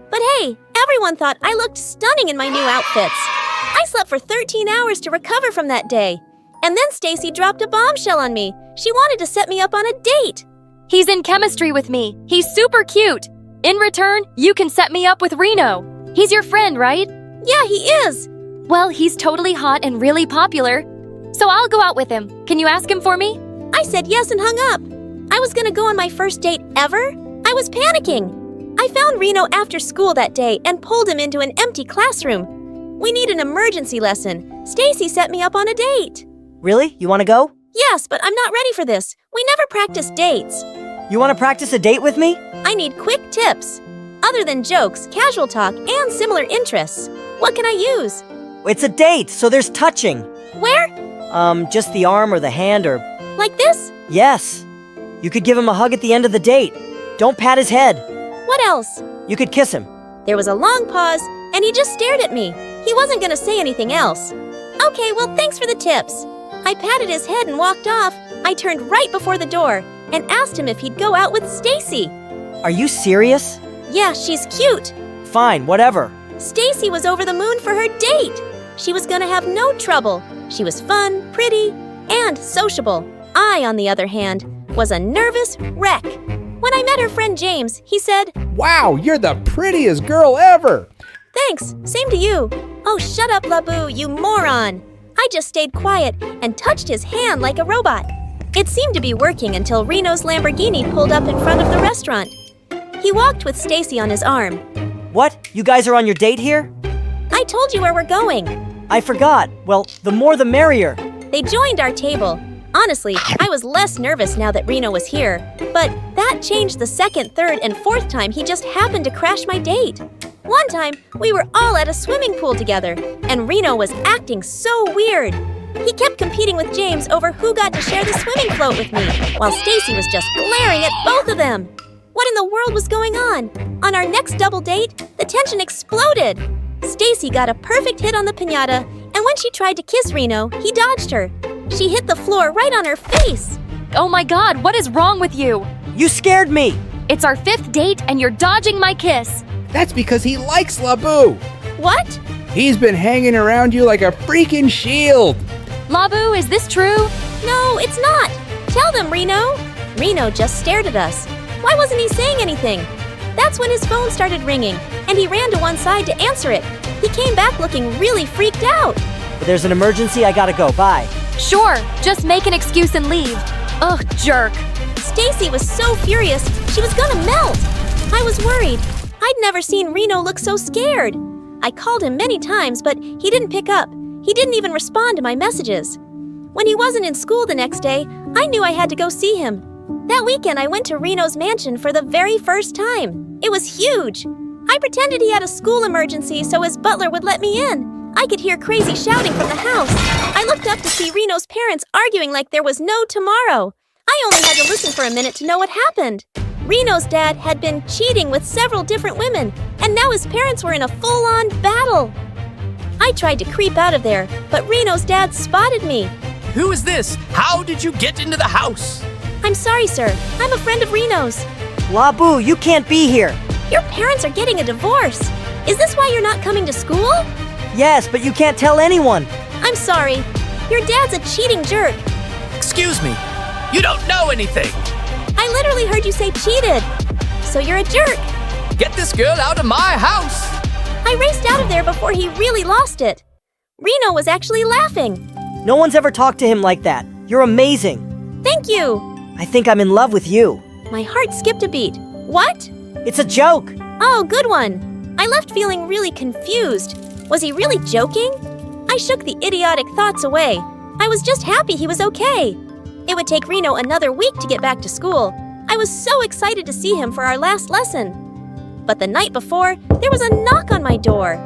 But hey, everyone thought I looked stunning in my new outfits. I slept for 13 hours to recover from that day. And then Stacy dropped a bombshell on me. She wanted to set me up on a date. He's in chemistry with me. He's super cute. In return, you can set me up with Reno. He's your friend, right? Yeah, he is. Well, he's totally hot and really popular. So I'll go out with him. Can you ask him for me? I said yes and hung up. I was gonna go on my first date ever. I was panicking. I found Reno after school that day and pulled him into an empty classroom. We need an emergency lesson. Stacy set me up on a date. Really? You want to go? Yes, but I'm not ready for this. We never practice dates. You want to practice a date with me? I need quick tips. Other than jokes, casual talk, and similar interests. What can I use? It's a date, so there's touching. Where? Just the arm or the hand or... Like this? Yes. You could give him a hug at the end of the date. Don't pat his head. What else? You could kiss him. There was a long pause, and he just stared at me. He wasn't gonna say anything else. Okay, well, thanks for the tips. I patted his head and walked off. I turned right before the door and asked him if he'd go out with Stacy. Are you serious? Yeah, she's cute. Fine, whatever. Stacy was over the moon for her date. She was gonna have no trouble. She was fun, pretty, and sociable. I, on the other hand, was a nervous wreck. When I met her friend James, he said, "Wow, you're the prettiest girl ever." Thanks, same to you. Oh, shut up, Labu, you moron. I just stayed quiet and touched his hand like a robot. It seemed to be working until Reno's Lamborghini pulled up in front of the restaurant. He walked with Stacy on his arm. What? You guys are on your date here? I told you where we're going. I forgot. Well, the more the merrier. They joined our table. Honestly, I was less nervous now that Reno was here, but that changed the second, third, and fourth time he just happened to crash my date. One time, we were all at a swimming pool together, and Reno was acting so weird. He kept competing with James over who got to share the swimming float with me, while Stacy was just glaring at both of them. What in the world was going on? On our next double date, the tension exploded. Stacy got a perfect hit on the piñata, and when she tried to kiss Reno, he dodged her. She hit the floor right on her face. Oh my god, what is wrong with you? You scared me. It's our 5th date and you're dodging my kiss. That's because he likes Labu. What? He's been hanging around you like a freaking shield. Labu, is this true? No, it's not. Tell them, Reno. Reno just stared at us. Why wasn't he saying anything? That's when his phone started ringing, and he ran to one side to answer it. He came back looking really freaked out. There's an emergency, I gotta go. Bye. Sure, just make an excuse and leave. Ugh, jerk. Stacy was so furious, she was gonna melt. I was worried. I'd never seen Reno look so scared. I called him many times, but he didn't pick up. He didn't even respond to my messages. When he wasn't in school the next day, I knew I had to go see him. That weekend, I went to Reno's mansion for the very first time. It was huge. I pretended he had a school emergency so his butler would let me in. I could hear crazy shouting from the house. I looked up to see Reno's parents arguing like there was no tomorrow. I only had to listen for a minute to know what happened. Reno's dad had been cheating with several different women, and now his parents were in a full-on battle. I tried to creep out of there, but Reno's dad spotted me. Who is this? How did you get into the house? I'm sorry, sir. I'm a friend of Reno's. Labu, you can't be here. Your parents are getting a divorce. Is this why you're not coming to school? Yes, but you can't tell anyone. I'm sorry. Your dad's a cheating jerk. Excuse me. You don't know anything. I literally heard you say cheated. So you're a jerk. Get this girl out of my house. I raced out of there before he really lost it. Reno was actually laughing. No one's ever talked to him like that. You're amazing. Thank you. I think I'm in love with you. My heart skipped a beat. What? It's a joke. Oh, good one. I left feeling really confused. Was he really joking? I shook the idiotic thoughts away. I was just happy he was okay. It would take Reno another week to get back to school. I was so excited to see him for our last lesson. But the night before, there was a knock on my door.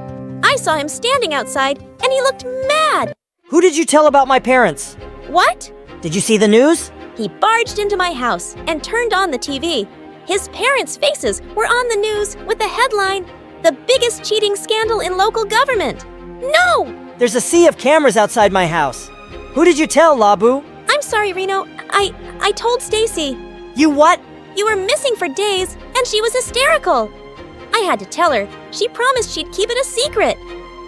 I saw him standing outside, and he looked mad. Who did you tell about my parents? What? Did you see the news? He barged into my house and turned on the TV. His parents' faces were on the news with the headline, "The biggest cheating scandal in local government." No! There's a sea of cameras outside my house. Who did you tell, Labu? I'm sorry, Reno. I told Stacy. You what? You were missing for days, and she was hysterical. I had to tell her. She promised she'd keep it a secret.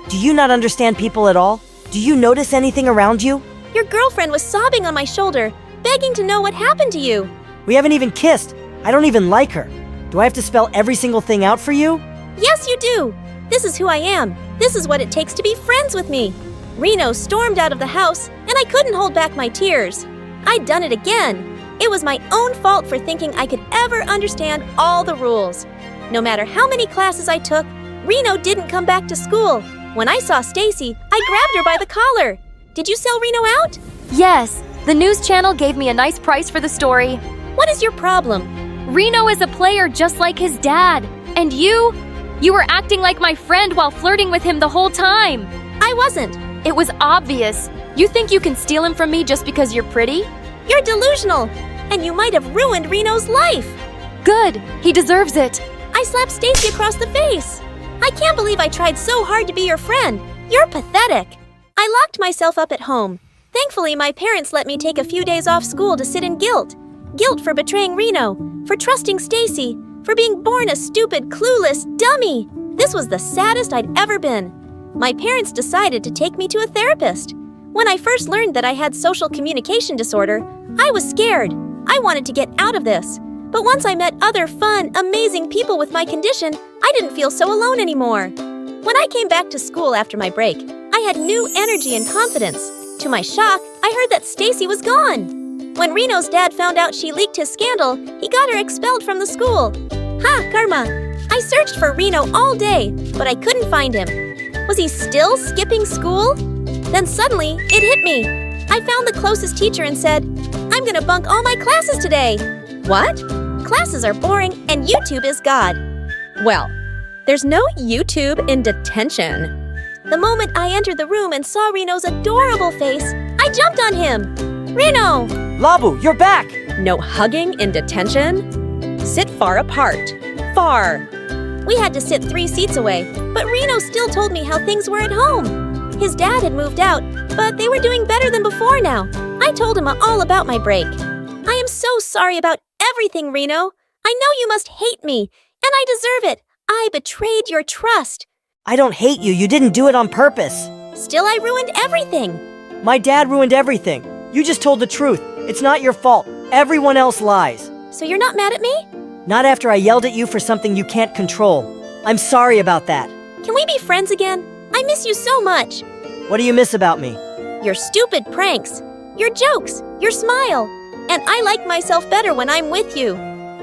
Do you not understand people at all? Do you notice anything around you? Your girlfriend was sobbing on my shoulder, begging to know what happened to you. We haven't even kissed. I don't even like her. Do I have to spell every single thing out for you? Yes, you do. This is who I am. This is what it takes to be friends with me. Reno stormed out of the house, and I couldn't hold back my tears. I'd done it again. It was my own fault for thinking I could ever understand all the rules. No matter how many classes I took, Reno didn't come back to school. When I saw Stacy, I grabbed her by the collar. Did you sell Reno out? Yes, the news channel gave me a nice price for the story. What is your problem? Reno is a player just like his dad. And you were acting like my friend while flirting with him the whole time. I wasn't. It was obvious. You think you can steal him from me just because you're pretty? You're delusional, and you might have ruined Reno's life. Good, he deserves it. I slapped Stacy across the face. I can't believe I tried so hard to be your friend. You're pathetic. I locked myself up at home. Thankfully, my parents let me take a few days off school to sit in guilt. Guilt for betraying Reno, for trusting Stacy, for being born a stupid, clueless dummy. This was the saddest I'd ever been. My parents decided to take me to a therapist. When I first learned that I had social communication disorder, I was scared. I wanted to get out of this. But once I met other fun, amazing people with my condition, I didn't feel so alone anymore. When I came back to school after my break, I had new energy and confidence. To my shock, I heard that Stacy was gone. When Reno's dad found out she leaked his scandal, he got her expelled from the school. Ha, karma! I searched for Reno all day, but I couldn't find him. Was he still skipping school? Then suddenly, it hit me. I found the closest teacher and said, "I'm gonna bunk all my classes today." What? Classes are boring and YouTube is God. Well, there's no YouTube in detention. The moment I entered the room and saw Reno's adorable face, I jumped on him. Reno! Labu, you're back! No hugging in detention? Sit far apart. Far. We had to sit 3 seats away, but Reno still told me how things were at home. His dad had moved out, but they were doing better than before now. I told him all about my break. I am so sorry about everything, Reno. I know you must hate me, and I deserve it. I betrayed your trust. I don't hate you. You didn't do it on purpose. Still, I ruined everything. My dad ruined everything. You just told the truth. It's not your fault. Everyone else lies. So you're not mad at me? Not after I yelled at you for something you can't control. I'm sorry about that. Can we be friends again? I miss you so much. What do you miss about me? Your stupid pranks, your jokes, your smile. And I like myself better when I'm with you.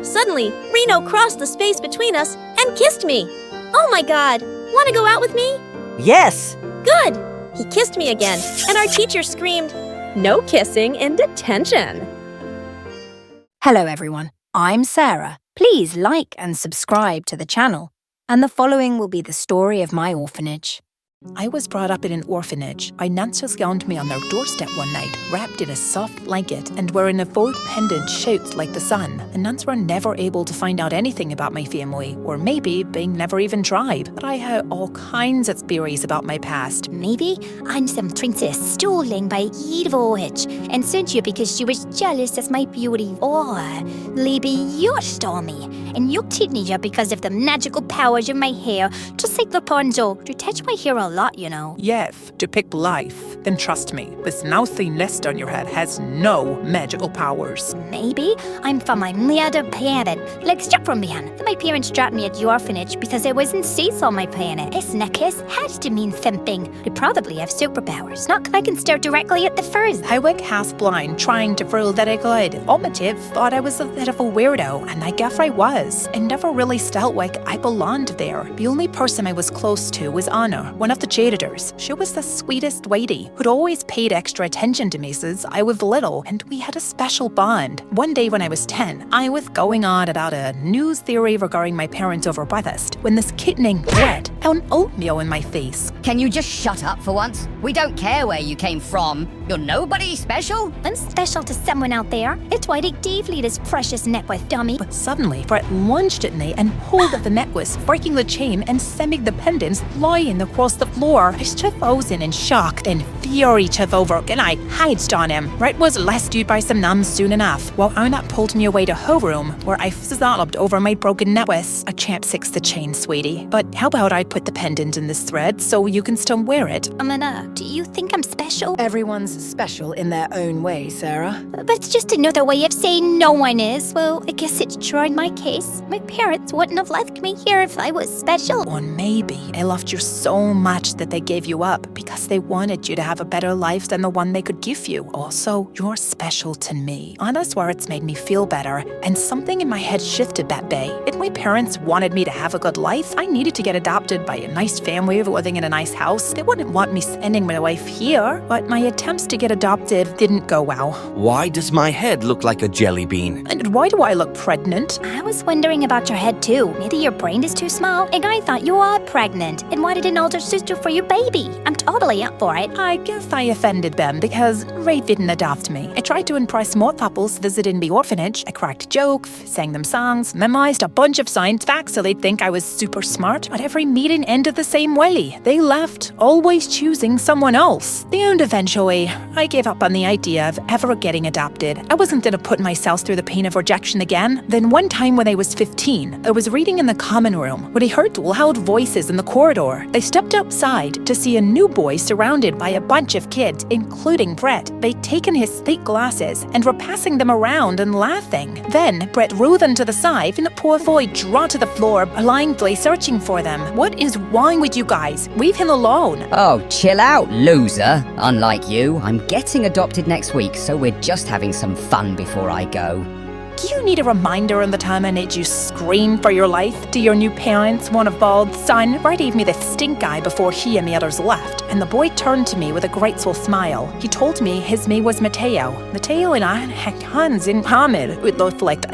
Suddenly, Reno crossed the space between us and kissed me. Oh my God, want to go out with me? Yes! Good! He kissed me again, and our teacher screamed, "No kissing in detention." Hello everyone, I'm Sarah. Please like and subscribe to the channel. And the following will be the story of my orphanage. I was brought up in an orphanage. Our nuns found me on their doorstep one night, wrapped in a soft blanket and wearing a gold pendant shaped like the sun. The nuns were never able to find out anything about my family, or maybe they never even tried. But I heard all kinds of theories about my past. Maybe I'm some princess stolen by evil witch and sent you because she was jealous of my beauty. Or maybe you stole me and you kidnapped me because of the magical powers of my hair, just like Rapunzel, to touch my hair all lot, you know. Yes, to pick life. Then trust me, this mousy nest on your head has no magical powers. Maybe I'm from another planet. Like struck from behind. My parents dropped me at the orphanage because I wasn't safe on my planet. This necklace has to mean something. They probably have superpowers. Not 'cause I can stare directly at the furs. I went half blind, trying to prove that I could. Ultimate thought I was a bit of a weirdo, and I guess I was. I never really felt like I belonged there. The only person I was close to was Anna, one of the janitors. She was the sweetest lady, who'd always paid extra attention to me since I was little, and we had a special bond. One day when I was 10, I was going on about a news theory regarding my parents over breakfast when this kid named Brett found oatmeal in my face. Can you just shut up for once? We don't care where you came from. You're nobody special. I'm special to someone out there. It's why they gave me this precious necklace, dummy. But suddenly, Brett lunged at me and pulled at the necklace, breaking the chain and sending the pendants flying across the floor. I stood frozen in shock, then fury took over, and I hiked on him. Brett was rescued by some nuns soon enough, while Anna pulled me away to her room, where I sobbed over my broken necklace. A champ fix the chain, sweetie. But how about I put the pendant in this thread so you can still wear it? Amanda, do you think I'm special? Everyone's special in their own way, Sarah. But it's just another way of saying no one is. Well, I guess it's true in my case. My parents wouldn't have left me here if I was special. Or maybe they loved you so much that they gave you up because they wanted you to have a better life than the one they could give you. Also, you're special to me. Anna's words made me feel better, and something in my head shifted that day. If my parents wanted me to have a good life, I needed to get adopted by a nice family living in a nice house. They wouldn't want me spending my life here, but my attempts to get adopted didn't go well. Why does my head look like a jelly bean? And why do I look pregnant? I was wondering about your head too. Maybe your brain is too small, and I thought you were pregnant and wanted an older sister for your baby. I'm totally up for it. I guess I offended them because Ray didn't adopt me. I tried to impress more couples visiting the orphanage. I cracked jokes, sang them songs, memorized a bunch of science facts so they'd think I was super smart, but every meeting ended the same way. They left, always choosing someone else. And eventually, I gave up on the idea of ever getting adopted. I wasn't gonna put myself through the pain of rejection again. Then one time when I was 15, I was reading in the common room when I heard loud voices in the corridor. I stepped outside to see a new boy surrounded by a bunch of kids, including Brett. They'd taken his thick glasses and were passing them around and laughing. Then Brett rolled them to the side and the poor boy dropped to the floor, blindly searching for them. What is wrong with you guys? Leave him alone. Oh, chill out, loser. Unlike you, I'm getting adopted next week, so we're just having some fun before I go. Do you need a reminder on the time I made you scream for your life to your new parents, one of bald son? Brett gave me the stink eye before he and the others left, and the boy turned to me with a grateful smile. He told me his name was Mateo. Mateo and I had tons in common. We both liked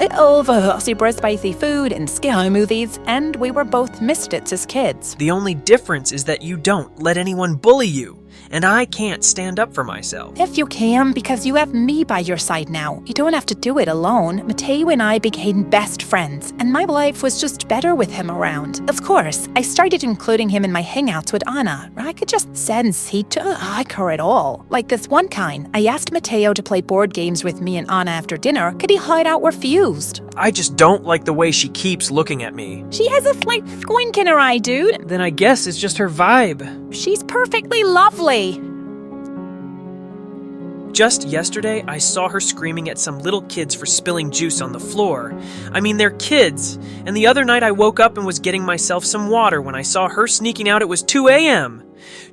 super spicy food and scary movies, and we were both misfits as kids. The only difference is that you don't let anyone bully you. And I can't stand up for myself. If you can, because you have me by your side now. You don't have to do it alone. Mateo and I became best friends, and my life was just better with him around. Of course, I started including him in my hangouts with Anna. I could just sense he didn't like her at all. Like this one kind, I asked Mateo to play board games with me and Anna after dinner. Could he hide out refused? I just don't like the way she keeps looking at me. She has a slight squint in her eye, dude. Then I guess it's just her vibe. She's perfectly lovely. Just yesterday, I saw her screaming at some little kids for spilling juice on the floor. I mean, they're kids. And the other night I woke up and was getting myself some water. When I saw her sneaking out, it was 2 a.m.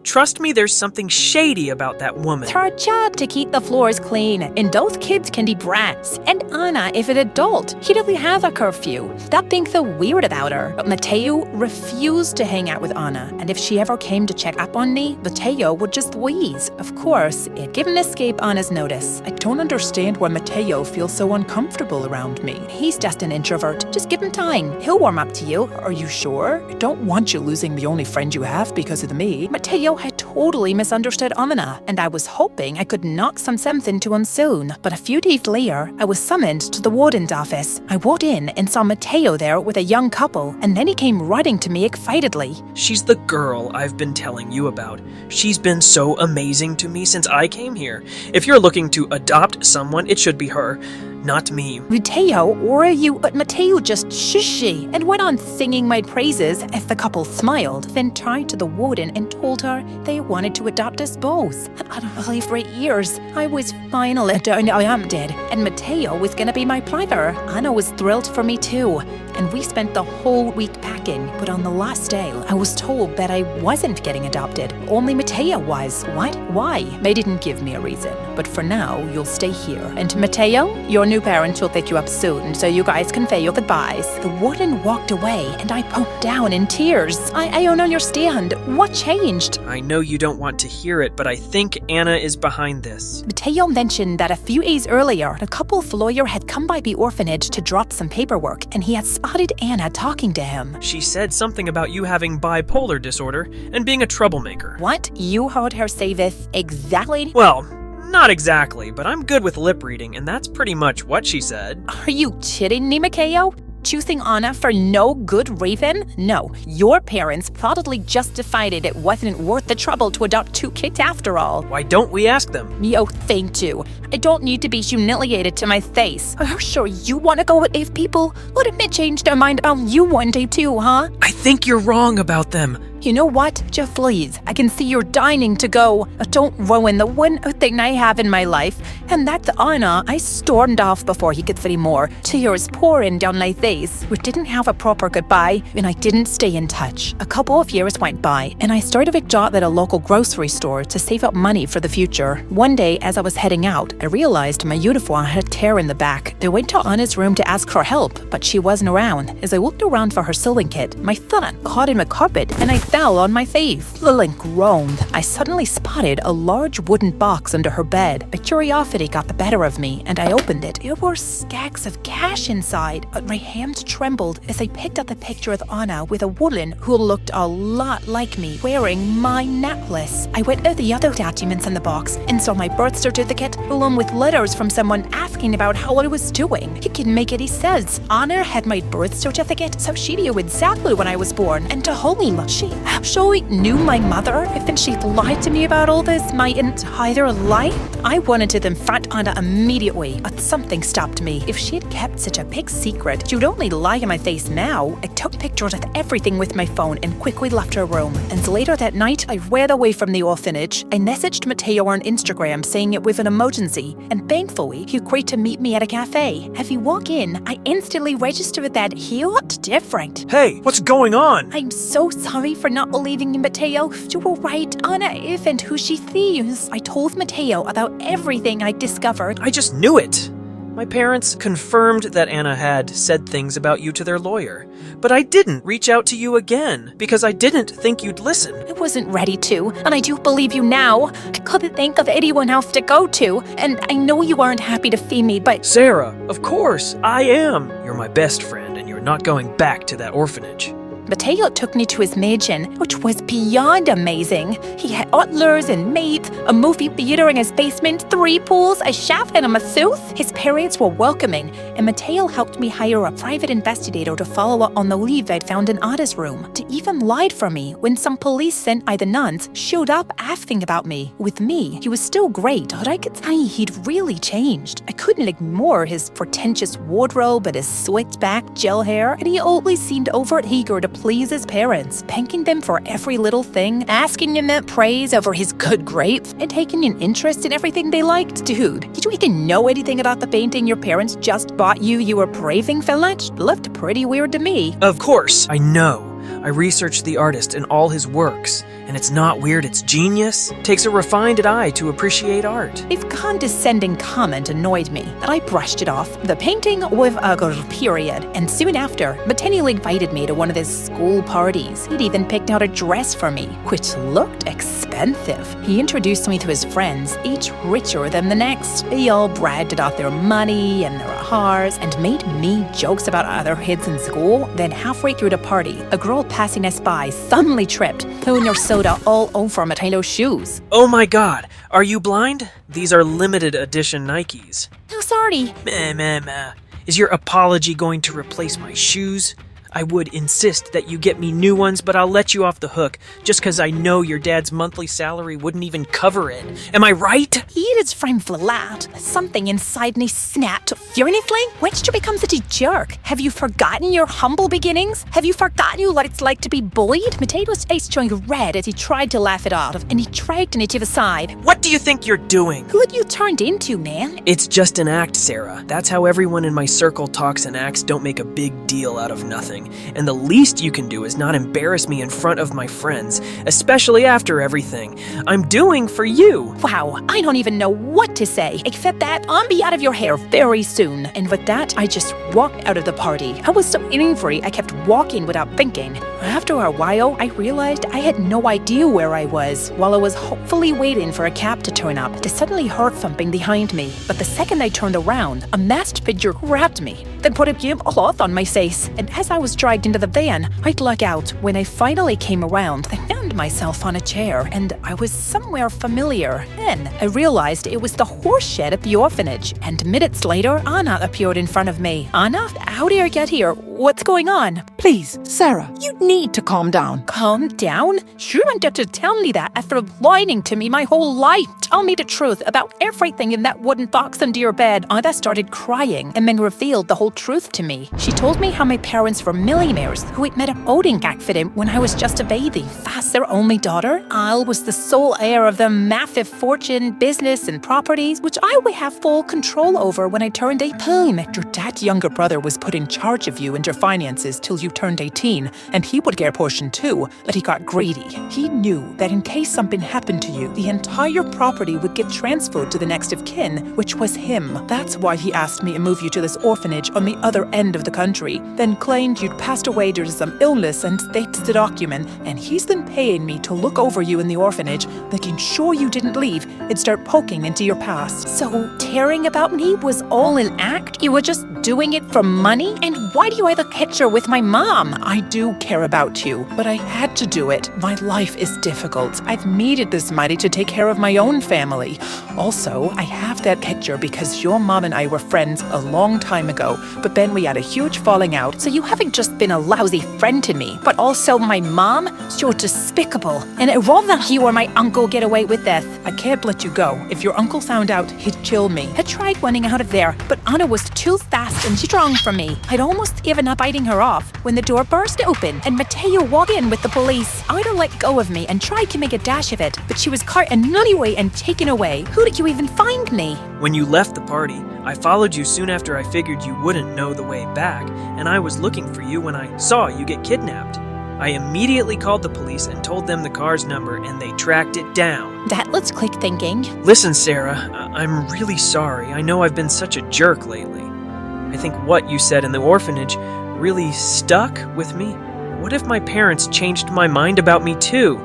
Trust me, there's something shady about that woman. It's her job to keep the floors clean, and those kids can be brats. And Anna, if an adult, she doesn't have a curfew. Stop being so weird about her. But Mateo refused to hang out with Anna, and if she ever came to check up on me, Mateo would just wheeze. Of course, it didn't escape Anna's notice. I don't understand why Mateo feels so uncomfortable around me. He's just an introvert. Just give him time. He'll warm up to you. Are you sure? I don't want you losing the only friend you have because of me. Mateo had totally misunderstood Anna, and I was hoping I could knock some sense into him soon. But a few days later, I was summoned to the warden's office. I walked in and saw Mateo there with a young couple, and then he came running to me excitedly. She's the girl I've been telling you about. She's been so amazing to me since I came here. If you're looking to adopt someone, it should be her. not me. Mateo, or you? But Mateo just shushy and went on singing my praises as the couple smiled, then turned to the warden and told her they wanted to adopt us both. And I don't believe for years I was finally adopted, and Mateo was gonna be my brother. Anna was thrilled for me too, and we spent the whole week packing. But on the last day, I was told that I wasn't getting adopted. Only Mateo was. What? Why? They didn't give me a reason. But for now, you'll stay here. And Mateo, your new parents will pick you up soon, so you guys can say your goodbyes. The warden walked away, and I broke down in tears. I don't understand. What changed? I know you don't want to hear it, but I think Anna is behind this. Mateo mentioned that a few days earlier, the couple's lawyer had come by the orphanage to drop some paperwork, and he had spotted Anna talking to him. She said something about you having bipolar disorder and being a troublemaker. What? You heard her say this exactly? Well, not exactly, but I'm good with lip reading, and that's pretty much what she said. Are you kidding me, Mateo? Choosing Anna for no good reason? No, your parents probably just decided it wasn't worth the trouble to adopt 2 kids after all. Why don't we ask them? Yo, thank you. I don't need to be humiliated to my face. Are you sure you want to go with 8 people? What if they change their mind about you one day too, huh? I think you're wrong about them. You know what? Just please. I can see you're dying to go. Don't ruin the one thing I have in my life. And that's Anna. I stormed off before he could say more, tears pouring down my face. We didn't have a proper goodbye, and I didn't stay in touch. A couple of years went by, and I started a job at a local grocery store to save up money for the future. One day, as I was heading out, I realized my uniform had a tear in the back. I went to Anna's room to ask for help, but she wasn't around. As I looked around for her sewing kit, my foot caught in a carpet, and I fell on my face. Lillian groaned. I suddenly spotted a large wooden box under her bed. My curiosity got the better of me, and I opened it. There were stacks of cash inside, but my hands trembled as I picked up the picture of Anna with a woman who looked a lot like me, wearing my necklace. I went over the other documents in the box and saw my birth certificate, along with letters from someone asking about how I was doing. He can make any sense. Anna had my birth certificate, so she knew exactly when I was born, and to holy she actually knew my mother. If she lied to me about all this my entire life, I wanted to confront Anna immediately, but something stopped me. If she had kept such a big secret, she would only lie in my face now. I took pictures of everything with my phone and quickly left her room. And later that night, I ran away from the orphanage. I messaged Mateo on Instagram saying it was an emergency, and thankfully, he agreed to meet me at a cafe. As he walked in, I instantly registered that he looked different. Hey, what's going on? I'm so sorry for not believing in Mateo. You were right, Anna isn't who she seems. I told Mateo about everything I discovered. I just knew it. My parents confirmed that Anna had said things about you to their lawyer, but I didn't reach out to you again because I didn't think you'd listen. I wasn't ready to, and I do believe you now. I couldn't think of anyone else to go to, and I know you aren't happy to see me, but... Sarah, of course, I am. You're my best friend, and you're not going back to that orphanage. Mateo took me to his mansion, which was beyond amazing. He had butlers and maids, a movie theater in his basement, 3 pools, a chef, and a masseuse. His parents were welcoming, and Mateo helped me hire a private investigator to follow up on the lead I'd found in Anna's room. To even lied for me when some police sent by the nuns showed up asking about me. With me, he was still great, but I could tell he'd really changed. I couldn't ignore his pretentious wardrobe and his slicked back gel hair, and he always seemed overt eager to please his parents, thanking them for every little thing, asking them praise over his good grades, and taking an interest in everything they liked. Dude, did you even know anything about the painting your parents just bought you were praising for lunch? Looked pretty weird to me. Of course, I know. I researched the artist and all his works, and it's not weird, it's genius. Takes a refined eye to appreciate art. His condescending comment annoyed me, but I brushed it off. The painting was a good period, and soon after, Mateo invited me to one of his school parties. He'd even picked out a dress for me, which looked expensive. He introduced me to his friends, each richer than the next. They all bragged about their money and their cars, and made me jokes about other kids in school. Then halfway through the party, a girl passing us by suddenly tripped, throwing her soda all over Mateo's shoes. Oh my god, are you blind? These are limited edition Nikes. Oh, sorry. Meh. Is your apology going to replace my shoes? I would insist that you get me new ones, but I'll let you off the hook just because I know your dad's monthly salary wouldn't even cover it. Am I right? It is from flat. Something inside me snapped. Furiously, when did you become such a jerk? Have you forgotten your humble beginnings? Have you forgotten what it's like to be bullied? Matato's face turned red as he tried to laugh it off, and he dragged me to the side. What do you think you're doing? Who had you turned into, man? It's just an act, Sarah. That's how everyone in my circle talks, and acts don't make a big deal out of nothing. And the least you can do is not embarrass me in front of my friends, especially after everything I'm doing for you. Wow, I don't even know what to say, except that I'll be out of your hair very soon. And with that, I just walked out of the party. I was so angry, I kept walking without thinking. After a while, I realized I had no idea where I was. While I was hopefully waiting for a cab to turn up, I suddenly heard something behind me. But the second I turned around, a masked figure grabbed me, then put a cloth on my face. And as I was dragged into the van, I'd look out. When I finally came around, I found myself on a chair, and I was somewhere familiar. Then I realized it was the horse shed at the orphanage. And minutes later, Anna appeared in front of me. Anna, how did you get here? What's going on? Please, Sarah, you need to calm down. Calm down? You don't get to tell me that after lying to me my whole life. Tell me the truth about everything in that wooden box under your bed. Anna started crying and then revealed the whole truth to me. She told me how my parents were millionaires who had met a boating accident when I was just a baby. As their only daughter, Al was the sole heir of the massive fortune, business, and properties, which I would have full control over when I turned 18. Your dad's younger brother was put in charge of you and your finances till you turned 18, and he would get a portion too, but he got greedy. He knew that in case something happened to you, the entire property would get transferred to the next of kin, which was him. That's why he asked me to move you to this orphanage on the other end of the country, then claimed you'd passed away due to some illness and stated the document, and he's then paying me to look over you in the orphanage, making sure you didn't leave and start poking into your past. So, caring about me was all an act? You were just doing it for money? And why do you have a picture with my mom? I do care about you, but I had to do it. My life is difficult. I've needed this money to take care of my own family. Also, I have that picture because your mom and I were friends a long time ago, but then we had a huge falling out, so you haven't just been a lousy friend to me, but also my mom? You're despicable, and I'd rather you or my uncle get away with death. I can't let you go. If your uncle found out, he'd kill me. I tried running out of there, but Anna was too fast and strong for me. I'd almost given up biting her off when the door burst open and Mateo walked in with the police. Ida let go of me and tried to make a dash of it, but she was caught anyway and taken away. Who did you even find me? When you left the party, I followed you soon after I figured you wouldn't know the way back, and I was looking for you when I saw you get kidnapped. I immediately called the police and told them the car's number, and they tracked it down. That lets quick thinking. Listen, Sarah, I'm really sorry. I know I've been such a jerk lately. I think what you said in the orphanage really stuck with me. What if my parents changed my mind about me too?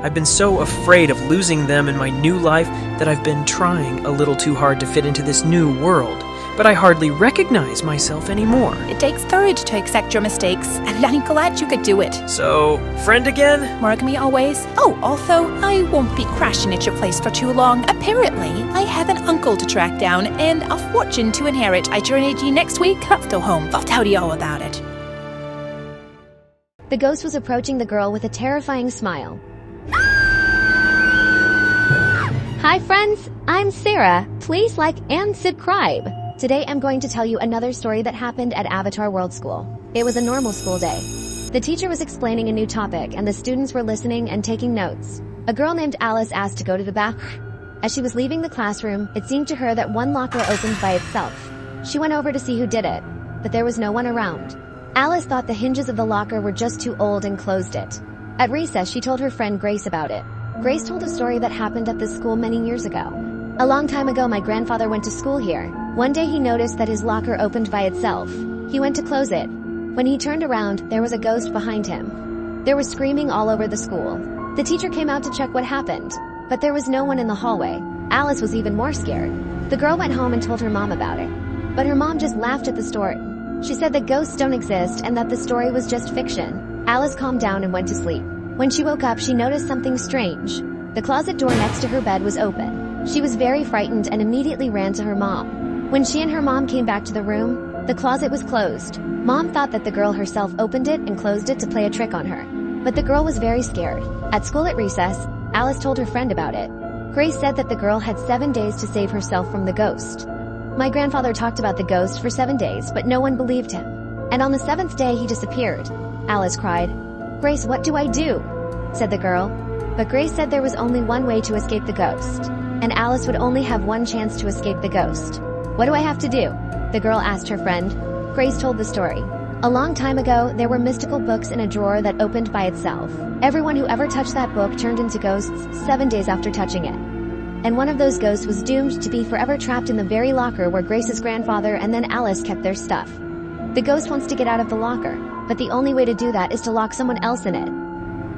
I've been so afraid of losing them in my new life that I've been trying a little too hard to fit into this new world. But I hardly recognize myself anymore. It takes courage to accept your mistakes, and I'm glad you could do it. So, friend again? Mark me always. Oh, also, I won't be crashing at your place for too long. Apparently, I have an uncle to track down and a fortune to inherit. I journey to you next week. I'll go home. I'll tell you all about it. The ghost was approaching the girl with a terrifying smile. Hi friends, I'm Sarah. Please like and subscribe. Today I'm going to tell you another story that happened at Avatar World School. It was a normal school day. The teacher was explaining a new topic and the students were listening and taking notes. A girl named Alice asked to go to the bathroom. As she was leaving the classroom, it seemed to her that one locker opened by itself. She went over to see who did it, but there was no one around. Alice thought the hinges of the locker were just too old and closed it. At recess, she told her friend Grace about it. Grace told a story that happened at this school many years ago. A long time ago, my grandfather went to school here. One day he noticed that his locker opened by itself. He went to close it. When he turned around, there was a ghost behind him. There was screaming all over the school. The teacher came out to check what happened, but there was no one in the hallway. Alice was even more scared. The girl went home and told her mom about it. But her mom just laughed at the story. She said that ghosts don't exist and that the story was just fiction. Alice calmed down and went to sleep. When she woke up, she noticed something strange. The closet door next to her bed was open. She was very frightened and immediately ran to her mom. When she and her mom came back to the room, The closet was closed. Mom thought that the girl herself opened it and closed it to play a trick on her. But the girl was very scared. At school at recess, Alice told her friend about it. Grace said that the girl had 7 days to save herself from the ghost. My grandfather talked about the ghost for 7 days, but no one believed him. And on the 7th day he disappeared. Alice cried. "Grace, what do I do?" said the girl. But Grace said there was only one way to escape the ghost. And Alice would only have one chance to escape the ghost. "What do I have to do?" the girl asked her friend. Grace told the story. A long time ago, there were mystical books in a drawer that opened by itself. Everyone who ever touched that book turned into ghosts 7 days after touching it. And one of those ghosts was doomed to be forever trapped in the very locker where Grace's grandfather and then Alice kept their stuff. The ghost wants to get out of the locker, but the only way to do that is to lock someone else in it.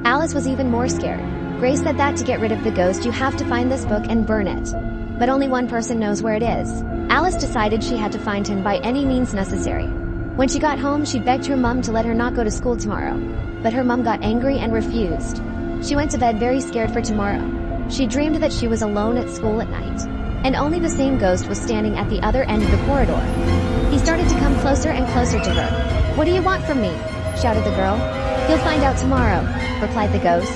Alice was even more scared. Grace said that to get rid of the ghost, you have to find this book and burn it. But only one person knows where it is. Alice decided she had to find him by any means necessary. When she got home, she begged her mum to let her not go to school tomorrow. But her mum got angry and refused. She went to bed very scared for tomorrow. She dreamed that she was alone at school at night. And only the same ghost was standing at the other end of the corridor. He started to come closer and closer to her. "What do you want from me?" shouted the girl. "You'll find out tomorrow," replied the ghost.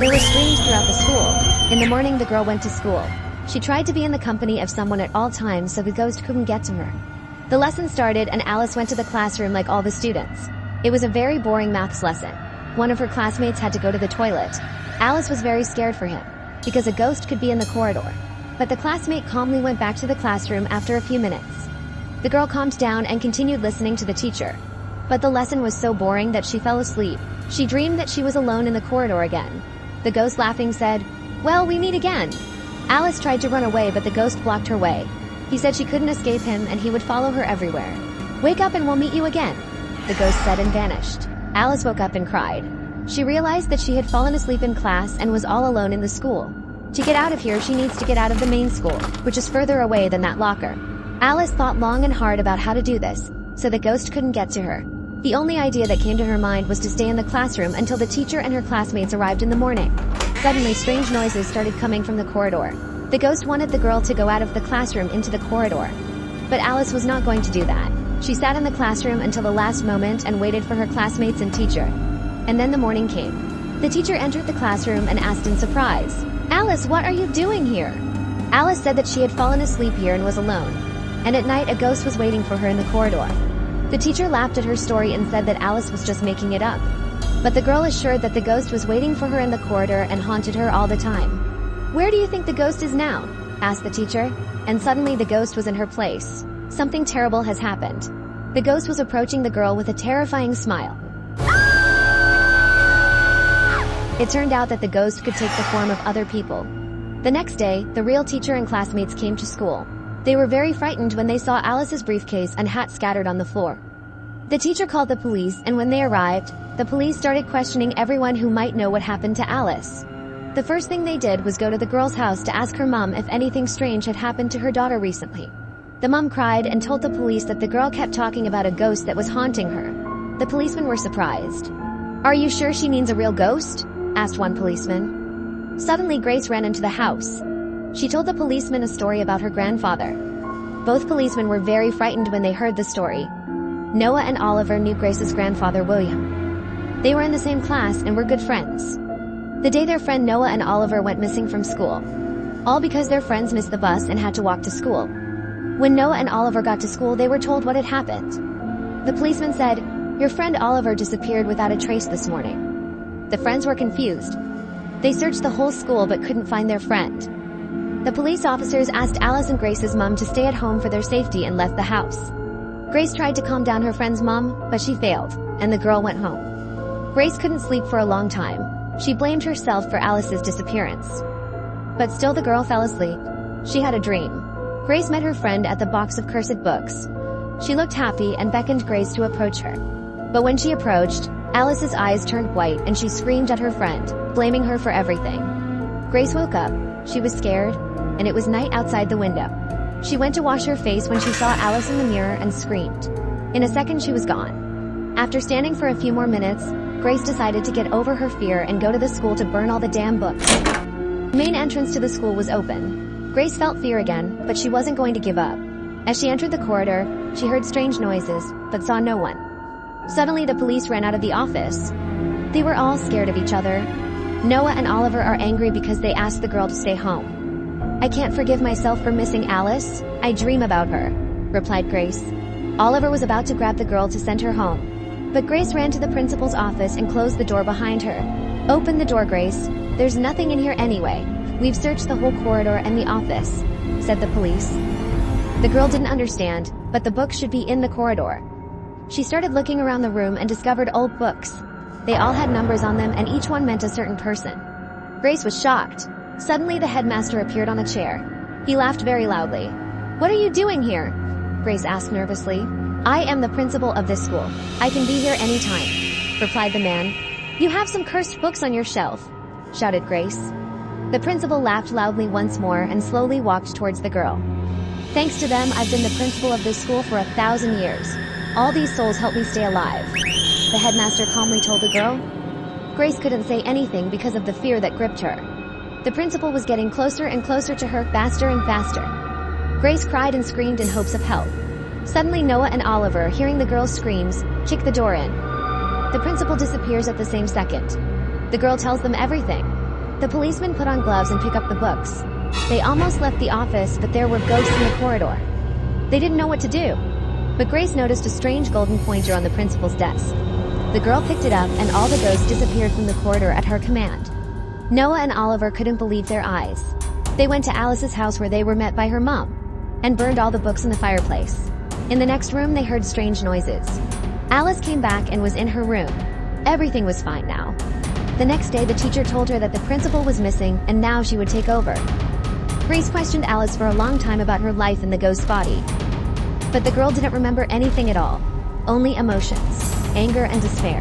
There were screams throughout the school. In the morning, the girl went to school. She tried to be in the company of someone at all times so the ghost couldn't get to her. The lesson started and Alice went to the classroom like all the students. It was a very boring maths lesson. One of her classmates had to go to the toilet. Alice was very scared for him, because a ghost could be in the corridor. But the classmate calmly went back to the classroom after a few minutes. The girl calmed down and continued listening to the teacher. But the lesson was so boring that she fell asleep. She dreamed that she was alone in the corridor again. The ghost laughing said, "Well, we meet again." Alice tried to run away, but the ghost blocked her way. He said she couldn't escape him and he would follow her everywhere. "Wake up and we'll meet you again," the ghost said and vanished. Alice woke up and cried. She realized that she had fallen asleep in class and was all alone in the school. To get out of here, she needs to get out of the main school, which is further away than that locker. Alice thought long and hard about how to do this, so the ghost couldn't get to her. The only idea that came to her mind was to stay in the classroom until the teacher and her classmates arrived in the morning. Suddenly, strange noises started coming from the corridor. The ghost wanted the girl to go out of the classroom into the corridor. But Alice was not going to do that. She sat in the classroom until the last moment and waited for her classmates and teacher. And then the morning came. The teacher entered the classroom and asked in surprise, "Alice, what are you doing here?" Alice said that she had fallen asleep here and was alone. And at night, a ghost was waiting for her in the corridor. The teacher laughed at her story and said that Alice was just making it up. But the girl assured that the ghost was waiting for her in the corridor and haunted her all the time. "Where do you think the ghost is now?" asked the teacher. And suddenly the ghost was in her place. Something terrible has happened. The ghost was approaching the girl with a terrifying smile. It turned out that the ghost could take the form of other people. The next day, the real teacher and classmates came to school. They were very frightened when they saw Alice's briefcase and hat scattered on the floor. The teacher called the police, and when they arrived, the police started questioning everyone who might know what happened to Alice. The first thing they did was go to the girl's house to ask her mom if anything strange had happened to her daughter recently. The mom cried and told the police that the girl kept talking about a ghost that was haunting her. The policemen were surprised. "Are you sure she means a real ghost?" asked one policeman. Suddenly, Grace ran into the house. She told the policeman a story about her grandfather. Both policemen were very frightened when they heard the story. Noah and Oliver knew Grace's grandfather, William. They were in the same class and were good friends. The day their friend Noah and Oliver went missing from school. All because their friends missed the bus and had to walk to school. When Noah and Oliver got to school, they were told what had happened. The policeman said, "Your friend Oliver disappeared without a trace this morning." The friends were confused. They searched the whole school but couldn't find their friend. The police officers asked Alice and Grace's mom to stay at home for their safety and left the house. Grace tried to calm down her friend's mom, but she failed, and the girl went home. Grace couldn't sleep for a long time. She blamed herself for Alice's disappearance. But still the girl fell asleep. She had a dream. Grace met her friend at the box of cursed books. She looked happy and beckoned Grace to approach her. But when she approached, Alice's eyes turned white and she screamed at her friend, blaming her for everything. Grace woke up. She was scared, and it was night outside the window. She went to wash her face when she saw Alice in the mirror and screamed. In a second she was gone. After standing for a few more minutes, Grace decided to get over her fear and go to the school to burn all the damn books. The main entrance to the school was open. Grace felt fear again, but she wasn't going to give up. As she entered the corridor, she heard strange noises, but saw no one. Suddenly, the police ran out of the office. They were all scared of each other. Noah and Oliver are angry because they asked the girl to stay home. I can't forgive myself for missing Alice. I dream about her, replied Grace. Oliver was about to grab the girl to send her home, but Grace ran to the principal's office and closed the door behind her. Open the door, Grace. There's nothing in here anyway. We've searched the whole corridor and the office, said the police. The girl didn't understand, but the books should be in the corridor. She started looking around the room and discovered old books. They all had numbers on them and each one meant a certain person. Grace was shocked. Suddenly the headmaster appeared on a chair. He laughed very loudly. What are you doing here? Grace asked nervously. I am the principal of this school. I can be here anytime, replied the man. You have some cursed books on your shelf, shouted Grace. The principal laughed loudly once more and slowly walked towards the girl. Thanks to them, I've been the principal of this school for 1,000 years. All these souls help me stay alive, the headmaster calmly told the girl. Grace couldn't say anything because of the fear that gripped her. The principal was getting closer and closer to her, faster and faster. Grace cried and screamed in hopes of help. Suddenly, Noah and Oliver, hearing the girl's screams, kick the door in. The principal disappears at the same second. The girl tells them everything. The policemen put on gloves and pick up the books. They almost left the office, but there were ghosts in the corridor. They didn't know what to do. But Grace noticed a strange golden pointer on the principal's desk. The girl picked it up and all the ghosts disappeared from the corridor at her command. Noah and Oliver couldn't believe their eyes. They went to Alice's house where they were met by her mom and burned all the books in the fireplace. In the next room, they heard strange noises. Alice came back and was in her room. Everything was fine now. The next day, the teacher told her that the principal was missing and now she would take over. Grace questioned Alice for a long time about her life in the ghost's body. But the girl didn't remember anything at all. Only emotions, anger and despair.